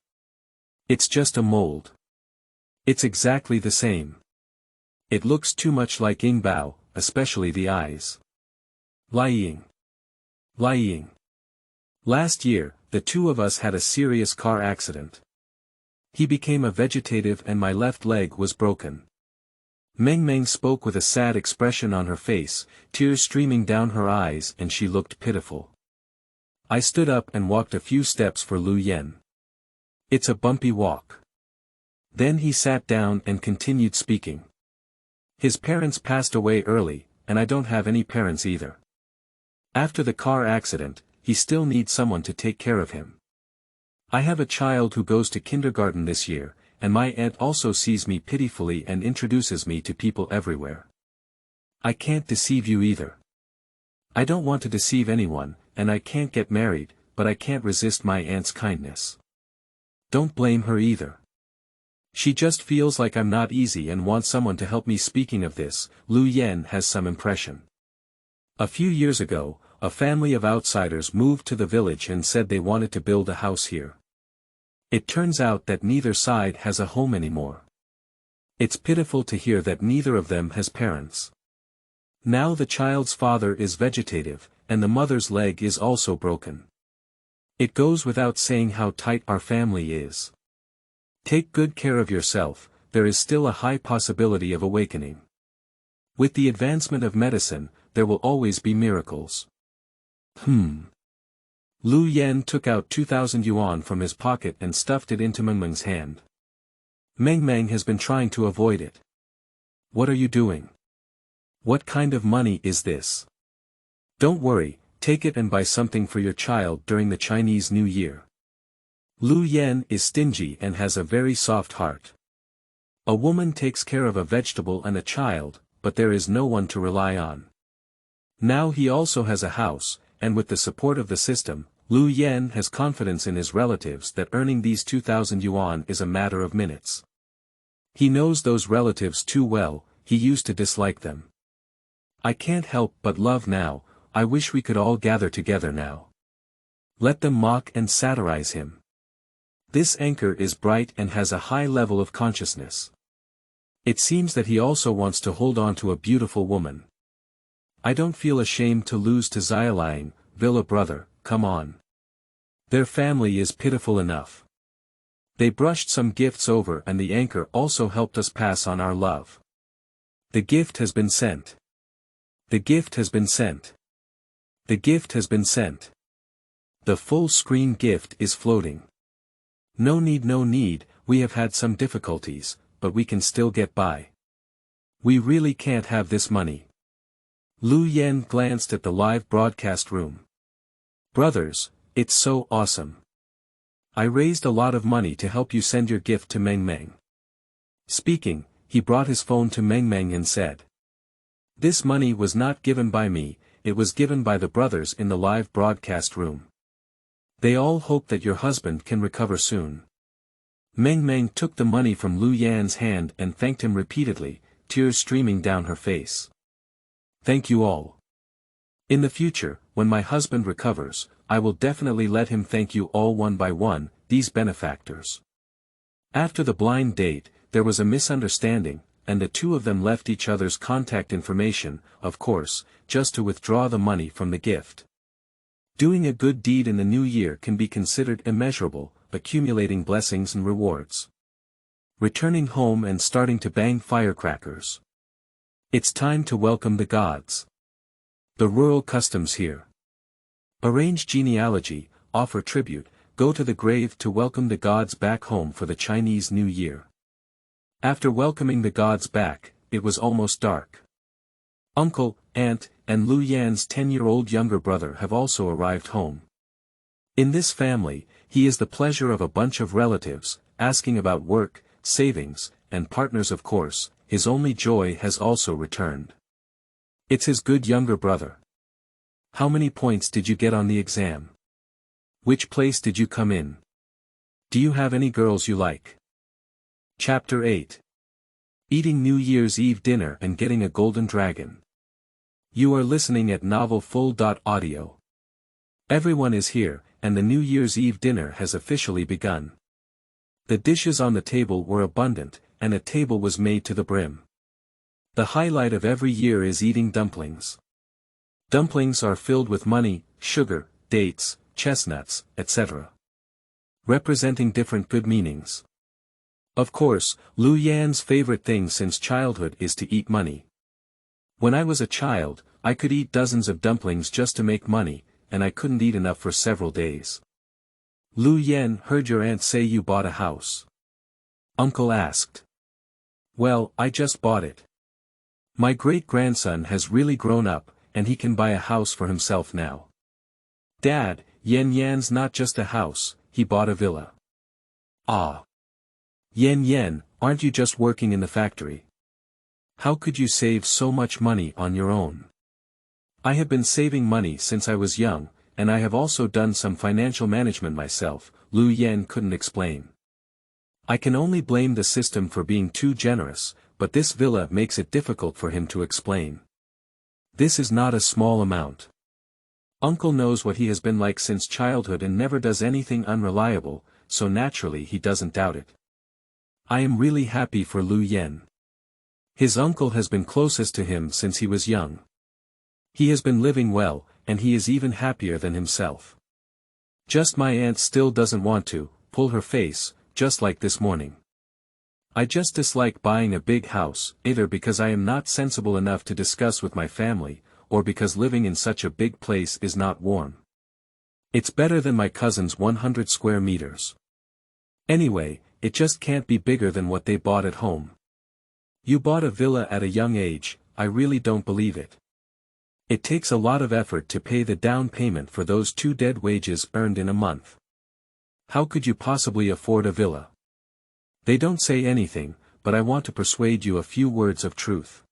It's just a mold. It's exactly the same. It looks too much like Yingbao, especially the eyes. Lying. Last year, the two of us had a serious car accident. He became a vegetative and my left leg was broken. Meng spoke with a sad expression on her face, tears streaming down her eyes, and she looked pitiful. I stood up and walked a few steps for Liu Yan. It's a bumpy walk. Then he sat down and continued speaking. His parents passed away early, and I don't have any parents either. After the car accident, he still needs someone to take care of him. I have a child who goes to kindergarten this year, and my aunt also sees me pitifully and introduces me to people everywhere. I can't deceive you either. I don't want to deceive anyone, and I can't get married, but I can't resist my aunt's kindness. Don't blame her either. She just feels like I'm not easy and wants someone to help me. Speaking of this, Liu Yan has some impression. A few years ago, a family of outsiders moved to the village and said they wanted to build a house here. It turns out that neither side has a home anymore. It's pitiful to hear that neither of them has parents. Now the child's father is vegetative, and the mother's leg is also broken. It goes without saying how tight our family is. Take good care of yourself, there is still a high possibility of awakening. With the advancement of medicine, there will always be miracles. Liu Yan took out 2,000 yuan from his pocket and stuffed it into Meng's hand. Meng has been trying to avoid it. What are you doing? What kind of money is this? Don't worry, take it and buy something for your child during the Chinese New Year. Liu Yan is stingy and has a very soft heart. A woman takes care of a vegetable and a child, but there is no one to rely on. Now he also has a house, and with the support of the system, Liu Yan has confidence in his relatives that earning these 2,000 yuan is a matter of minutes. He knows those relatives too well, he used to dislike them. I can't help but love now, I wish we could all gather together now. Let them mock and satirize him. This anchor is bright and has a high level of consciousness. It seems that he also wants to hold on to a beautiful woman. I don't feel ashamed to lose to Xiaoliying, Villa brother, come on. Their family is pitiful enough. They brushed some gifts over and the anchor also helped us pass on our love. The gift has been sent. The gift has been sent. The gift has been sent. The full screen gift is floating. No need, we have had some difficulties, but we can still get by. We really can't have this money. Liu Yan glanced at the live broadcast room. Brothers, it's so awesome. I raised a lot of money to help you send your gift to Meng Meng. Speaking, he brought his phone to Meng Meng and said. This money was not given by me, it was given by the brothers in the live broadcast room. They all hope that your husband can recover soon. Meng Meng took the money from Liu Yan's hand and thanked him repeatedly, tears streaming down her face. Thank you all. In the future, when my husband recovers, I will definitely let him thank you all one by one, these benefactors. After the blind date, there was a misunderstanding, and the two of them left each other's contact information, of course, just to withdraw the money from the gift. Doing a good deed in the new year can be considered immeasurable, accumulating blessings and rewards. Returning home and starting to bang firecrackers. It's time to welcome the gods. The rural customs here. Arrange genealogy, offer tribute, go to the grave to welcome the gods back home for the Chinese New Year. After welcoming the gods back, it was almost dark. Uncle, aunt, and Liu Yan's 10-year-old younger brother have also arrived home. In this family, he is the pleasure of a bunch of relatives, asking about work, savings, and partners of course, his only joy has also returned. It's his good younger brother. How many points did you get on the exam? Which place did you come in? Do you have any girls you like? Chapter 8. Eating New Year's Eve dinner and getting a golden dragon. You are listening at novelfull.audio. Everyone is here, and the New Year's Eve dinner has officially begun. The dishes on the table were abundant, and a table was made to the brim. The highlight of every year is eating dumplings. Dumplings are filled with money, sugar, dates, chestnuts, etc. Representing different good meanings. Of course, Liu Yan's favorite thing since childhood is to eat money. When I was a child, I could eat dozens of dumplings just to make money, and I couldn't eat enough for several days. Liu Yan heard your aunt say you bought a house. Uncle asked. Well, I just bought it. My great-grandson has really grown up, and he can buy a house for himself now. Dad, Yan's not just a house, he bought a villa. Ah. Yan, aren't you just working in the factory? How could you save so much money on your own? I have been saving money since I was young, and I have also done some financial management myself, Liu Yan couldn't explain. I can only blame the system for being too generous, but this villa makes it difficult for him to explain. This is not a small amount. Uncle knows what he has been like since childhood and never does anything unreliable, so naturally he doesn't doubt it. I am really happy for Liu Yan. His uncle has been closest to him since he was young. He has been living well, and he is even happier than himself. Just my aunt still doesn't want to pull her face, just like this morning. I just dislike buying a big house, either because I am not sensible enough to discuss with my family, or because living in such a big place is not warm. It's better than my cousin's 100 square meters. Anyway, it just can't be bigger than what they bought at home. You bought a villa at a young age, I really don't believe it. It takes a lot of effort to pay the down payment for those 2 dead wages earned in a month. How could you possibly afford a villa? They don't say anything, but I want to persuade you a few words of truth.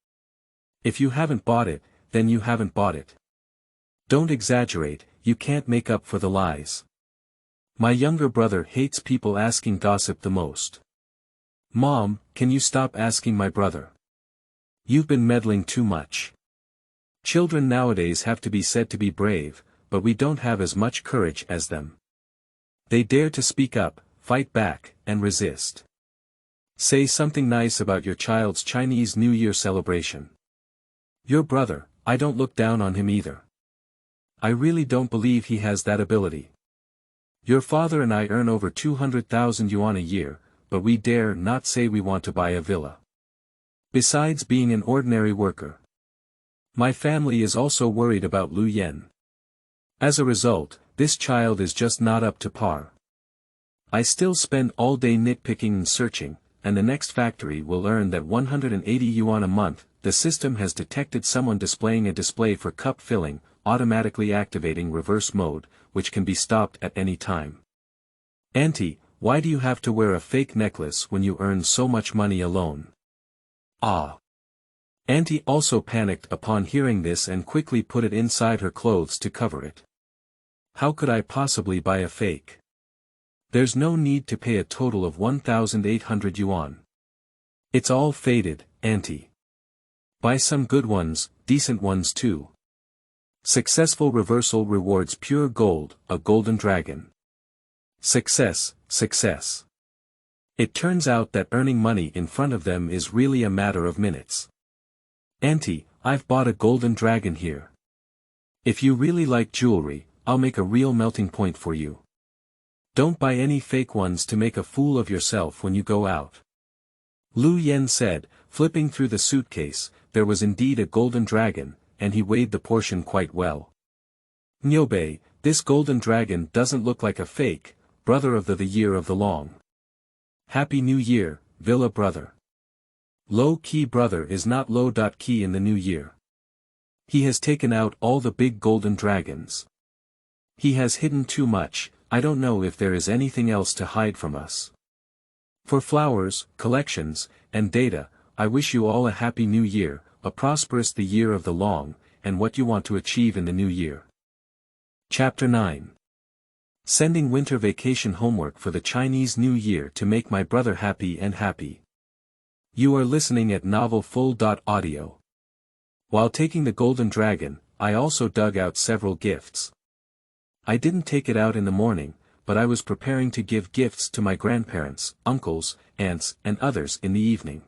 If you haven't bought it, then you haven't bought it. Don't exaggerate, you can't make up for the lies. My younger brother hates people asking gossip the most. Mom, can you stop asking my brother? You've been meddling too much. Children nowadays have to be said to be brave, but we don't have as much courage as them. They dare to speak up, fight back, and resist. Say something nice about your child's Chinese New Year celebration. Your brother, I don't look down on him either. I really don't believe he has that ability. Your father and I earn over 200,000 yuan a year, but we dare not say we want to buy a villa. Besides being an ordinary worker. My family is also worried about Liu Yan. As a result, this child is just not up to par. I still spend all day nitpicking and searching, and the next factory will earn that 180 yuan a month. The system has detected someone displaying a display for cup filling, automatically activating reverse mode, which can be stopped at any time. Auntie, why do you have to wear a fake necklace when you earn so much money alone? Ah. Auntie also panicked upon hearing this and quickly put it inside her clothes to cover it. How could I possibly buy a fake? There's no need to pay a total of 1,800 yuan. It's all faded, Auntie. Buy some good ones, decent ones too. Successful reversal rewards pure gold, a golden dragon. Success, success. It turns out that earning money in front of them is really a matter of minutes. Auntie, I've bought a golden dragon here. If you really like jewelry, I'll make a real melting point for you. Don't buy any fake ones to make a fool of yourself when you go out. Liu Yan said, flipping through the suitcase. There was indeed a golden dragon, and he weighed the portion quite well. Nyobe, this golden dragon doesn't look like a fake, brother of the year of the long. Happy New Year, Villa brother. Low-key brother is not low-key in the new year. He has taken out all the big golden dragons. He has hidden too much, I don't know if there is anything else to hide from us. For flowers, collections, and data, I wish you all a happy new year, a prosperous the year of the long, and what you want to achieve in the new year. Chapter 9. Sending winter vacation homework for the Chinese New Year to make my brother happy and happy. You are listening at novelfull.audio. While taking the golden dragon, I also dug out several gifts. I didn't take it out in the morning, but I was preparing to give gifts to my grandparents, uncles, aunts, and others in the evening.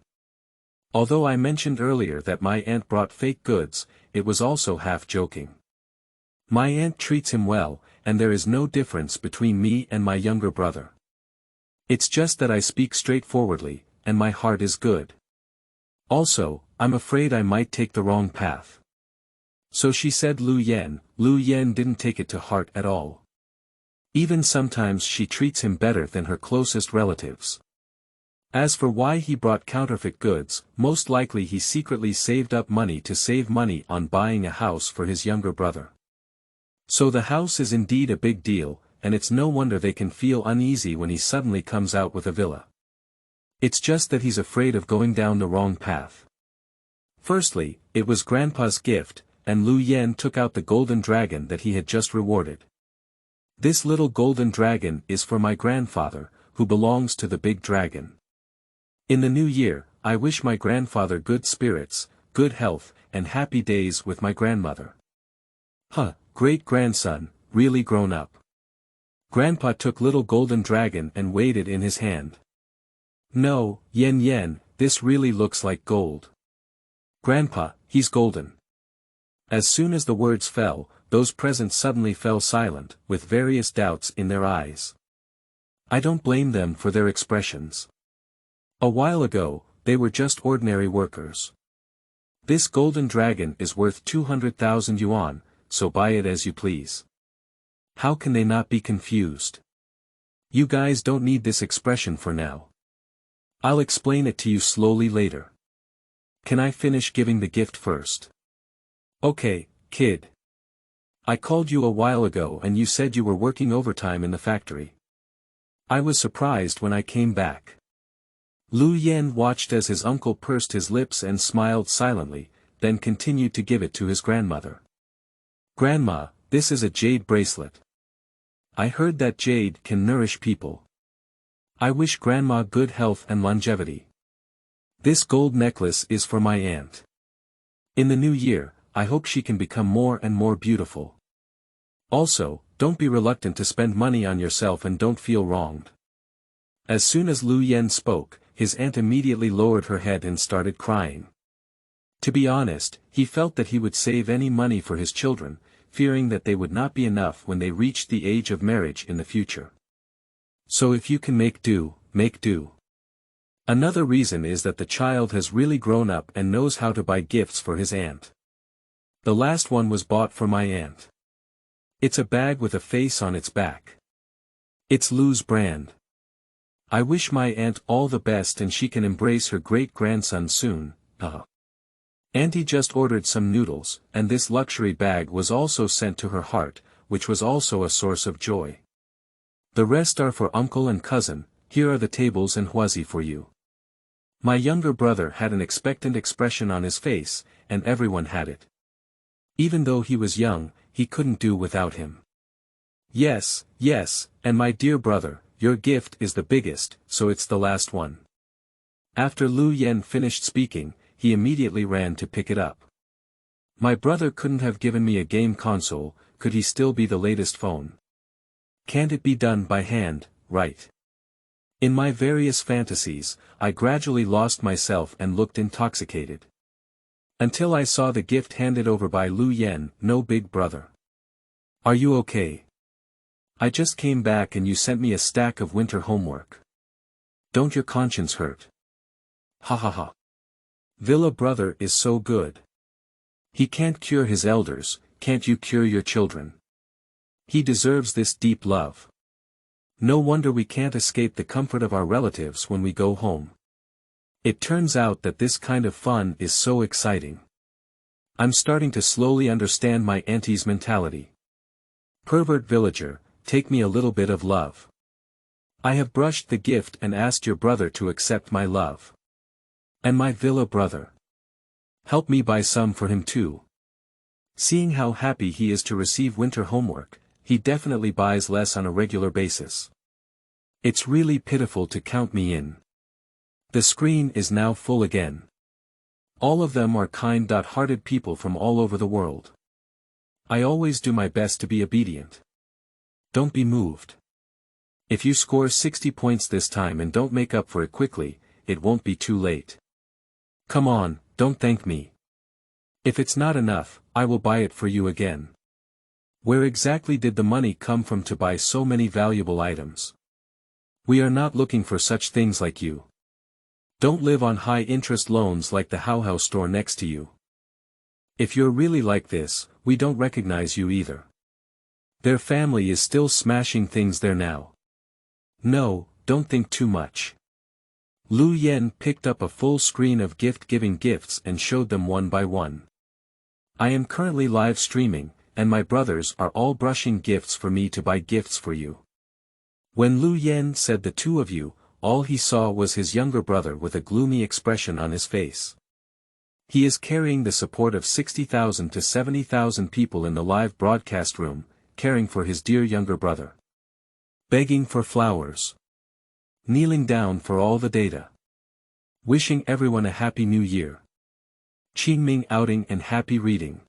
Although I mentioned earlier that my aunt brought fake goods, it was also half joking. My aunt treats him well, and there is no difference between me and my younger brother. It's just that I speak straightforwardly, and my heart is good. Also, I'm afraid I might take the wrong path. So she said Liu Yan didn't take it to heart at all. Even sometimes she treats him better than her closest relatives. As for why he brought counterfeit goods, most likely he secretly saved up money to save money on buying a house for his younger brother. So the house is indeed a big deal, and it's no wonder they can feel uneasy when he suddenly comes out with a villa. It's just that he's afraid of going down the wrong path. Firstly, it was Grandpa's gift, and Liu Yan took out the golden dragon that he had just rewarded. This little golden dragon is for my grandfather, who belongs to the big dragon. In the new year, I wish my grandfather good spirits, good health, and happy days with my grandmother. Great-grandson, really grown up. Grandpa took little golden dragon and weighed it in his hand. No, Yan, this really looks like gold. Grandpa, he's golden. As soon as the words fell, those present suddenly fell silent, with various doubts in their eyes. I don't blame them for their expressions. A while ago, they were just ordinary workers. This golden dragon is worth 200,000 yuan, so buy it as you please. How can they not be confused? You guys don't need this expression for now. I'll explain it to you slowly later. Can I finish giving the gift first? Okay, kid. I called you a while ago and you said you were working overtime in the factory. I was surprised when I came back. Liu Yan watched as his uncle pursed his lips and smiled silently, then continued to give it to his grandmother. Grandma, this is a jade bracelet. I heard that jade can nourish people. I wish Grandma good health and longevity. This gold necklace is for my aunt. In the new year, I hope she can become more and more beautiful. Also, don't be reluctant to spend money on yourself and don't feel wronged. As soon as Liu Yan spoke, his aunt immediately lowered her head and started crying. To be honest, he felt that he would save any money for his children, fearing that they would not be enough when they reached the age of marriage in the future. So if you can make do, make do. Another reason is that the child has really grown up and knows how to buy gifts for his aunt. The last one was bought for my aunt. It's a bag with a face on its back. It's Liu's brand. I wish my aunt all the best and she can embrace her great-grandson soon. Auntie just ordered some noodles, and this luxury bag was also sent to her heart, which was also a source of joy. The rest are for uncle and cousin. Here are the tables and Huazi for you. My younger brother had an expectant expression on his face, and everyone had it. Even though he was young, he couldn't do without him. Yes, yes, and my dear brother, your gift is the biggest, so it's the last one. After Liu Yan finished speaking, he immediately ran to pick it up. My brother couldn't have given me a game console, could he still be the latest phone? Can't it be done by hand, right? In my various fantasies, I gradually lost myself and looked intoxicated. Until I saw the gift handed over by Liu Yan. No, big brother. Are you okay? I just came back and you sent me a stack of winter homework. Don't your conscience hurt? Ha ha ha. Villa brother is so good. He can't cure his elders, can't you cure your children? He deserves this deep love. No wonder we can't escape the comfort of our relatives when we go home. It turns out that this kind of fun is so exciting. I'm starting to slowly understand my auntie's mentality. Pervert villager, take me a little bit of love. I have brushed the gift and asked your brother to accept my love. And my villa brother. Help me buy some for him too. Seeing how happy he is to receive winter homework, he definitely buys less on a regular basis. It's really pitiful to count me in. The screen is now full again. All of them are kind-hearted people from all over the world. I always do my best to be obedient. Don't be moved. If you score 60 points this time and don't make up for it quickly, it won't be too late. Come on, don't thank me. If it's not enough, I will buy it for you again. Where exactly did the money come from to buy so many valuable items? We are not looking for such things like you. Don't live on high-interest loans like the Hao store next to you. If you're really like this, we don't recognize you either. Their family is still smashing things there now. No, don't think too much. Liu Yan picked up a full screen of gift-giving gifts and showed them one by one. I am currently live streaming, and my brothers are all brushing gifts for me to buy gifts for you. When Liu Yan said the two of you, all he saw was his younger brother with a gloomy expression on his face. He is carrying the support of 60,000 to 70,000 people in the live broadcast room, caring for his dear younger brother. Begging for flowers. Kneeling down for all the data. Wishing everyone a happy new year. Qingming outing and happy reading.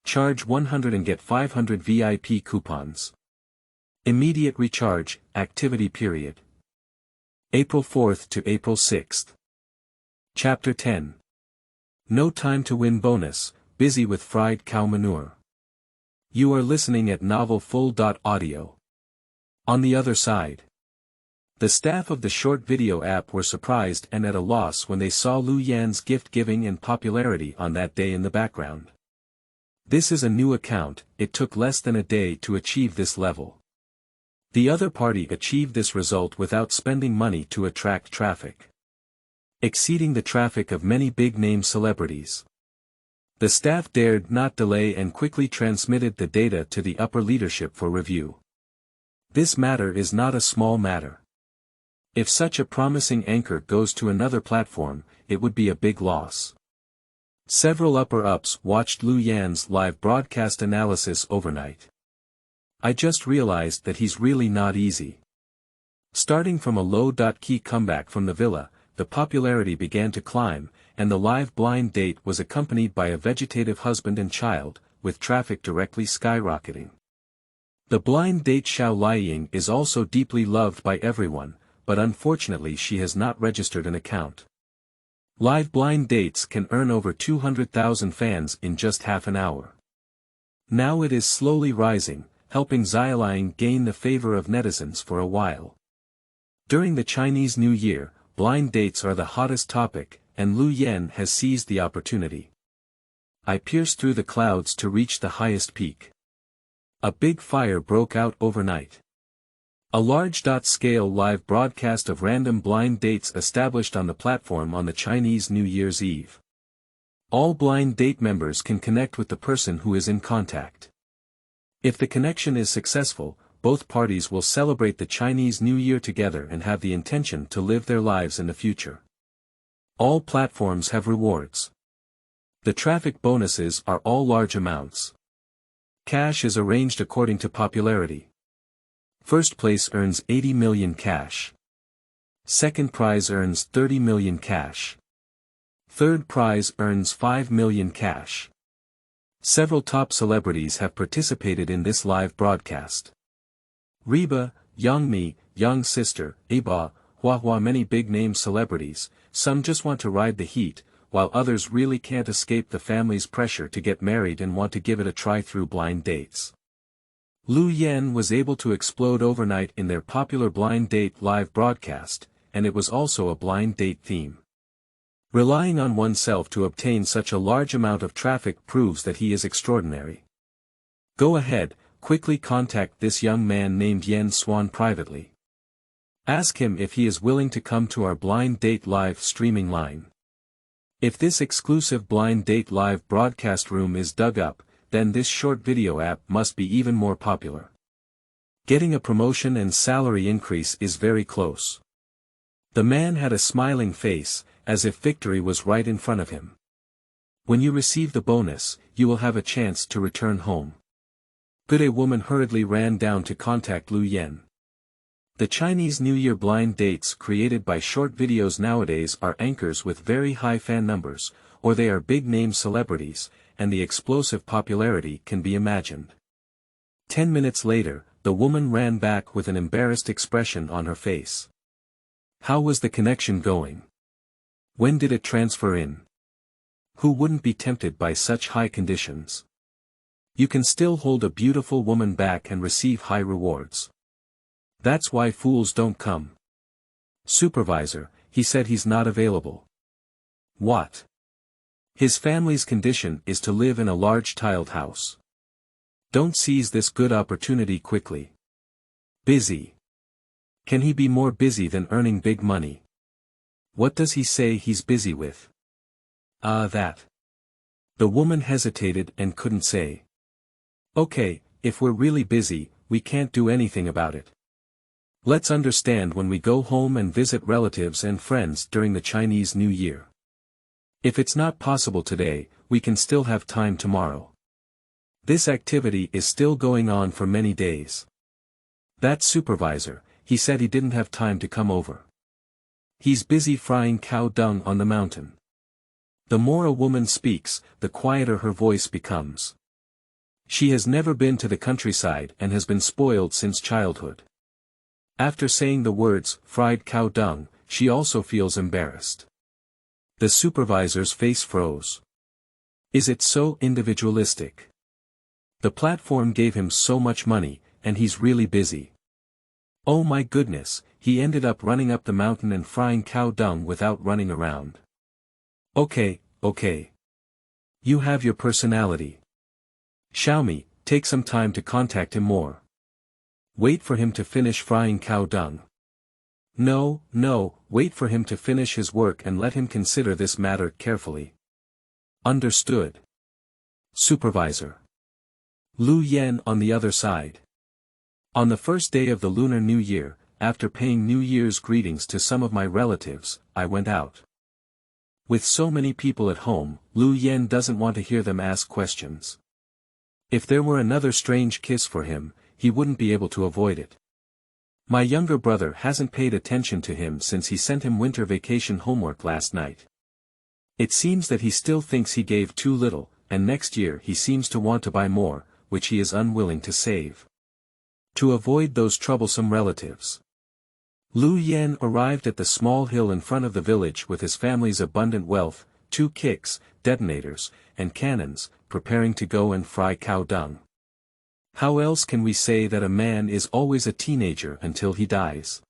Charge 100 and get 500 VIP coupons. Immediate recharge, activity period. April 4th to April 6th. Chapter 10. No time to win bonus, busy with fried cow manure. You are listening at novel full.audio. On the other side. The staff of the short video app were surprised and at a loss when they saw Liu Yan's gift-giving and popularity on that day in the background. This is a new account, it took less than a day to achieve this level. The other party achieved this result without spending money to attract traffic. Exceeding the traffic of many big-name celebrities. The staff dared not delay and quickly transmitted the data to the upper leadership for review. This matter is not a small matter. If such a promising anchor goes to another platform, it would be a big loss. Several upper-ups watched Liu Yan's live broadcast analysis overnight. I just realized that he's really not easy. Starting from a low-key comeback from the villa, the popularity began to climb, and the live blind date was accompanied by a vegetative husband and child, with traffic directly skyrocketing. The blind date Xiaoliying is also deeply loved by everyone, but unfortunately she has not registered an account. Live blind dates can earn over 200,000 fans in just half an hour. Now it is slowly rising, helping Xiaoliying gain the favor of netizens for a while. During the Chinese New Year, blind dates are the hottest topic, and Liu Yan has seized the opportunity. I pierced through the clouds to reach the highest peak. A big fire broke out overnight. A large-scale live broadcast of random blind dates established on the platform on the Chinese New Year's Eve. All blind date members can connect with the person who is in contact. If the connection is successful, both parties will celebrate the Chinese New Year together and have the intention to live their lives in the future. All platforms have rewards. The traffic bonuses are all large amounts. Cash is arranged according to popularity. First place earns 80 million cash. Second prize earns 30 million cash. Third prize earns 5 million cash. Several top celebrities have participated in this live broadcast. Reba, Youngmi, Young Sister, Reba, Huazi, many big-name celebrities. Some just want to ride the heat, while others really can't escape the family's pressure to get married and want to give it a try through blind dates. Liu Yan was able to explode overnight in their popular blind date live broadcast, and it was also a blind date theme. Relying on oneself to obtain such a large amount of traffic proves that he is extraordinary. Go ahead, quickly contact this young man named Yan Swan privately. Ask him if he is willing to come to our blind date live streaming line. If this exclusive blind date live broadcast room is dug up, then this short video app must be even more popular. Getting a promotion and salary increase is very close. The man had a smiling face, as if victory was right in front of him. When you receive the bonus, you will have a chance to return home. A woman hurriedly ran down to contact Liu Yan. The Chinese New Year blind dates created by short videos nowadays are anchors with very high fan numbers, or they are big-name celebrities, and the explosive popularity can be imagined. 10 minutes later, the woman ran back with an embarrassed expression on her face. How was the connection going? When did it transfer in? Who wouldn't be tempted by such high conditions? You can still hold a beautiful woman back and receive high rewards. That's why fools don't come. Supervisor, he said he's not available. What? His family's condition is to live in a large tiled house. Don't seize this good opportunity quickly. Busy. Can he be more busy than earning big money? What does he say he's busy with? That. The woman hesitated and couldn't say. Okay, if we're really busy, we can't do anything about it. Let's understand when we go home and visit relatives and friends during the Chinese New Year. If it's not possible today, we can still have time tomorrow. This activity is still going on for many days. That supervisor, he said he didn't have time to come over. He's busy frying cow dung on the mountain. The more a woman speaks, the quieter her voice becomes. She has never been to the countryside and has been spoiled since childhood. After saying the words, fried cow dung, she also feels embarrassed. The supervisor's face froze. Is it so individualistic? The platform gave him so much money, and he's really busy. Oh my goodness, he ended up running up the mountain and frying cow dung without running around. Okay. You have your personality. Xiaomi, take some time to contact him more. Wait for him to finish frying cow dung. No, wait for him to finish his work and let him consider this matter carefully. Understood. Supervisor. Liu Yan on the other side. On the first day of the Lunar New Year, after paying New Year's greetings to some of my relatives, I went out. With so many people at home, Liu Yan doesn't want to hear them ask questions. If there were another strange kiss for him, he wouldn't be able to avoid it. My younger brother hasn't paid attention to him since he sent him winter vacation homework last night. It seems that he still thinks he gave too little, and next year he seems to want to buy more, which he is unwilling to save. To avoid those troublesome relatives. Liu Yan arrived at the small hill in front of the village with his family's abundant wealth, 2 kicks, detonators, and cannons, preparing to go and fry cow dung. How else can we say that a man is always a teenager until he dies?